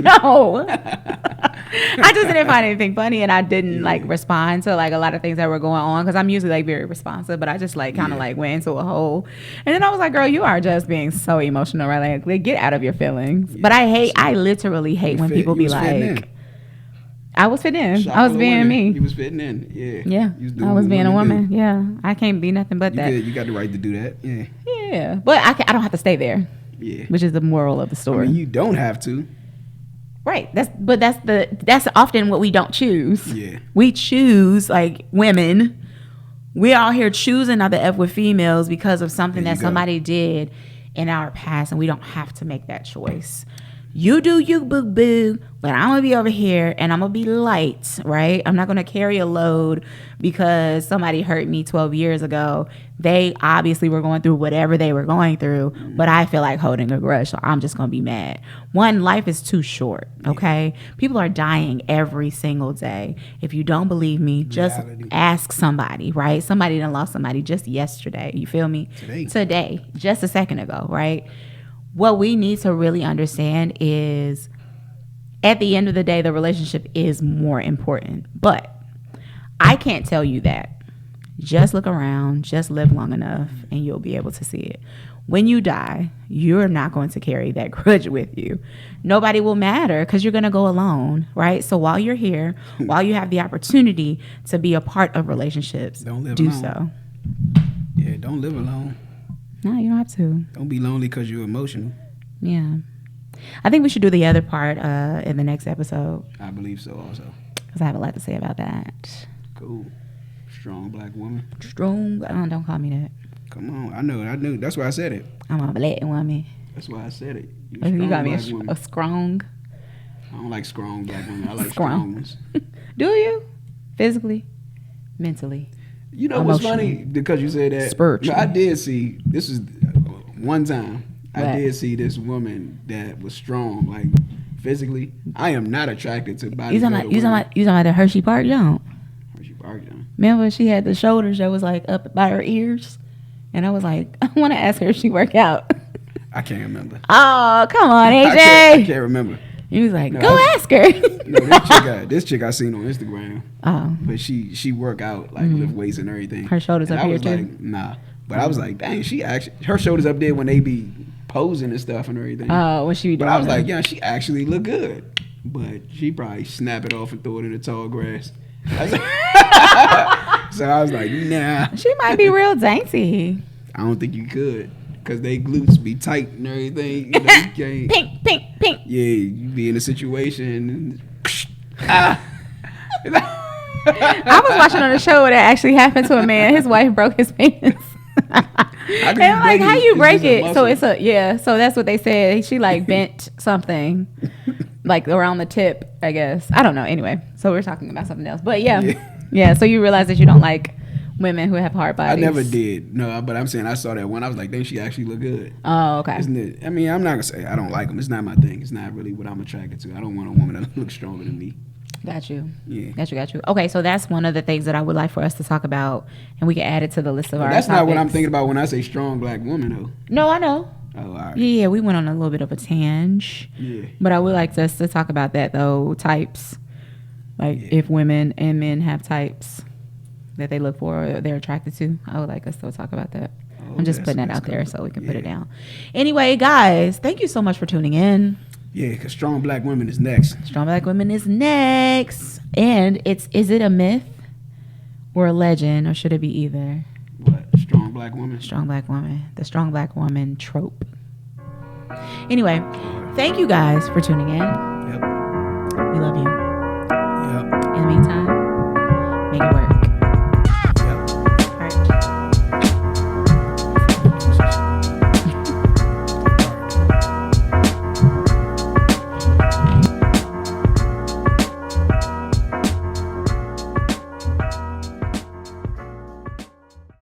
Speaker 1: No. I just didn't find anything funny, and I didn't like respond to like a lot of things that were going on, because I'm usually like very responsive, but I just like kind of like went into a hole. And then I was like, girl, you are just being so emotional, right? Like, get out of your feelings. Yeah. But I literally hate when people be like, I was fitting in. I was being me.
Speaker 2: You was fitting in. Yeah.
Speaker 1: Yeah. I was being a woman. Yeah. I can't be nothing but that.
Speaker 2: You got the right to do that. Yeah.
Speaker 1: Yeah. But I don't have to stay there.
Speaker 2: Yeah.
Speaker 1: Which is the moral of the story.
Speaker 2: I mean, you don't have to.
Speaker 1: Right. That's often what we don't choose.
Speaker 2: Yeah.
Speaker 1: We choose, like women. We're out here choosing not to F with females because of something that somebody did in our past, and we don't have to make that choice. You do you, boo boo, but I'm gonna be over here and I'm gonna be light, right? I'm not gonna carry a load because somebody hurt me 12 years ago. They obviously were going through whatever they were going through, but I feel like holding a grudge, so I'm just gonna be mad. One, life is too short, okay? People are dying every single day. If you don't believe me, just ask somebody, right? Somebody done lost somebody just yesterday, you feel me? Today, just a second ago, right? What we need to really understand is, at the end of the day, the relationship is more important. But I can't tell you that. Just look around, just live long enough, and you'll be able to see it. When you die, you're not going to carry that grudge with you. Nobody will matter because you're going to go alone, right? So while you're here, while you have the opportunity to be a part of relationships, do
Speaker 2: alone.
Speaker 1: so.
Speaker 2: Yeah, don't live alone.
Speaker 1: No, you don't have to.
Speaker 2: Don't be lonely because you're emotional.
Speaker 1: Yeah. I think we should do the other part in the next episode.
Speaker 2: I believe so also.
Speaker 1: Because I have a lot to say about that.
Speaker 2: Cool. Strong black woman.
Speaker 1: Strong. Don't call me that.
Speaker 2: Come on. I knew. That's why I said it.
Speaker 1: I'm a black woman.
Speaker 2: That's why I said it.
Speaker 1: You got me a strong.
Speaker 2: I don't like strong black women. I like strong ones.
Speaker 1: Do you? Physically? Mentally?
Speaker 2: You know what's funny? Because you said that.
Speaker 1: Spiritually.
Speaker 2: I did see, this is one time, I did see this woman that was strong, like physically. I am not attracted to body.
Speaker 1: You talking about the Hershey Park Joan?
Speaker 2: Hershey Park Joan.
Speaker 1: Remember she had the shoulders that was like up by her ears? And I was like, I want to ask her if she work out.
Speaker 2: I can't remember.
Speaker 1: Oh, come on, AJ.
Speaker 2: I can't remember.
Speaker 1: He was like, ask her.
Speaker 2: No, this chick I seen on Instagram.
Speaker 1: Oh.
Speaker 2: But she work out, like lift weights and everything.
Speaker 1: Her shoulders
Speaker 2: and
Speaker 1: up
Speaker 2: I
Speaker 1: here
Speaker 2: was
Speaker 1: too?
Speaker 2: like, nah. But I was like, dang, her shoulders up there when they be posing and stuff and everything.
Speaker 1: Oh, what she be doing?
Speaker 2: But I was like, yeah, she actually look good. But she probably snap it off and throw it in the tall grass. So I was like, nah.
Speaker 1: She might be real dainty.
Speaker 2: I don't think you could. Because they glutes be tight and everything. You know, you can't.
Speaker 1: Pink.
Speaker 2: Yeah, you be in a situation.
Speaker 1: I was watching on a show that actually happened to a man. His wife broke his penis. And I'm like, how you break it? So so that's what they said. She like bent something like around the tip, I guess. I don't know. Anyway, so we're talking about something else. But yeah. So you realize that you don't like women who have hard bodies.
Speaker 2: I never did. No, but I'm saying I saw that one. I was like, dang, she actually look good.
Speaker 1: Oh, okay.
Speaker 2: Isn't it? I mean, I'm not gonna say I don't like them. It's not my thing. It's not really what I'm attracted to. I don't want a woman that looks stronger than me.
Speaker 1: Got you.
Speaker 2: Yeah.
Speaker 1: Got you. Okay, so that's one of the things that I would like for us to talk about, and we can add it to the list of our
Speaker 2: That's
Speaker 1: topics.
Speaker 2: not what I'm thinking about when I say strong black woman, though.
Speaker 1: No, I know.
Speaker 2: Oh, all right.
Speaker 1: Yeah, we went on a little bit of a tangent.
Speaker 2: Yeah.
Speaker 1: But I would like us to talk about that, though, types. Like, if women and men have types that they look for or they're attracted to. I would like us to talk about that. I'm just putting that out there so we can put it down. Anyway, guys, thank you so much for tuning in.
Speaker 2: Yeah, because strong black women is next.
Speaker 1: Strong black women is next. And is it a myth or a legend, or should it be either?
Speaker 2: What? Strong black woman?
Speaker 1: Strong black woman. The strong black woman trope. Anyway, thank you guys for tuning in.
Speaker 2: Yep.
Speaker 1: We love you.
Speaker 2: Yep.
Speaker 1: In the meantime, make it work.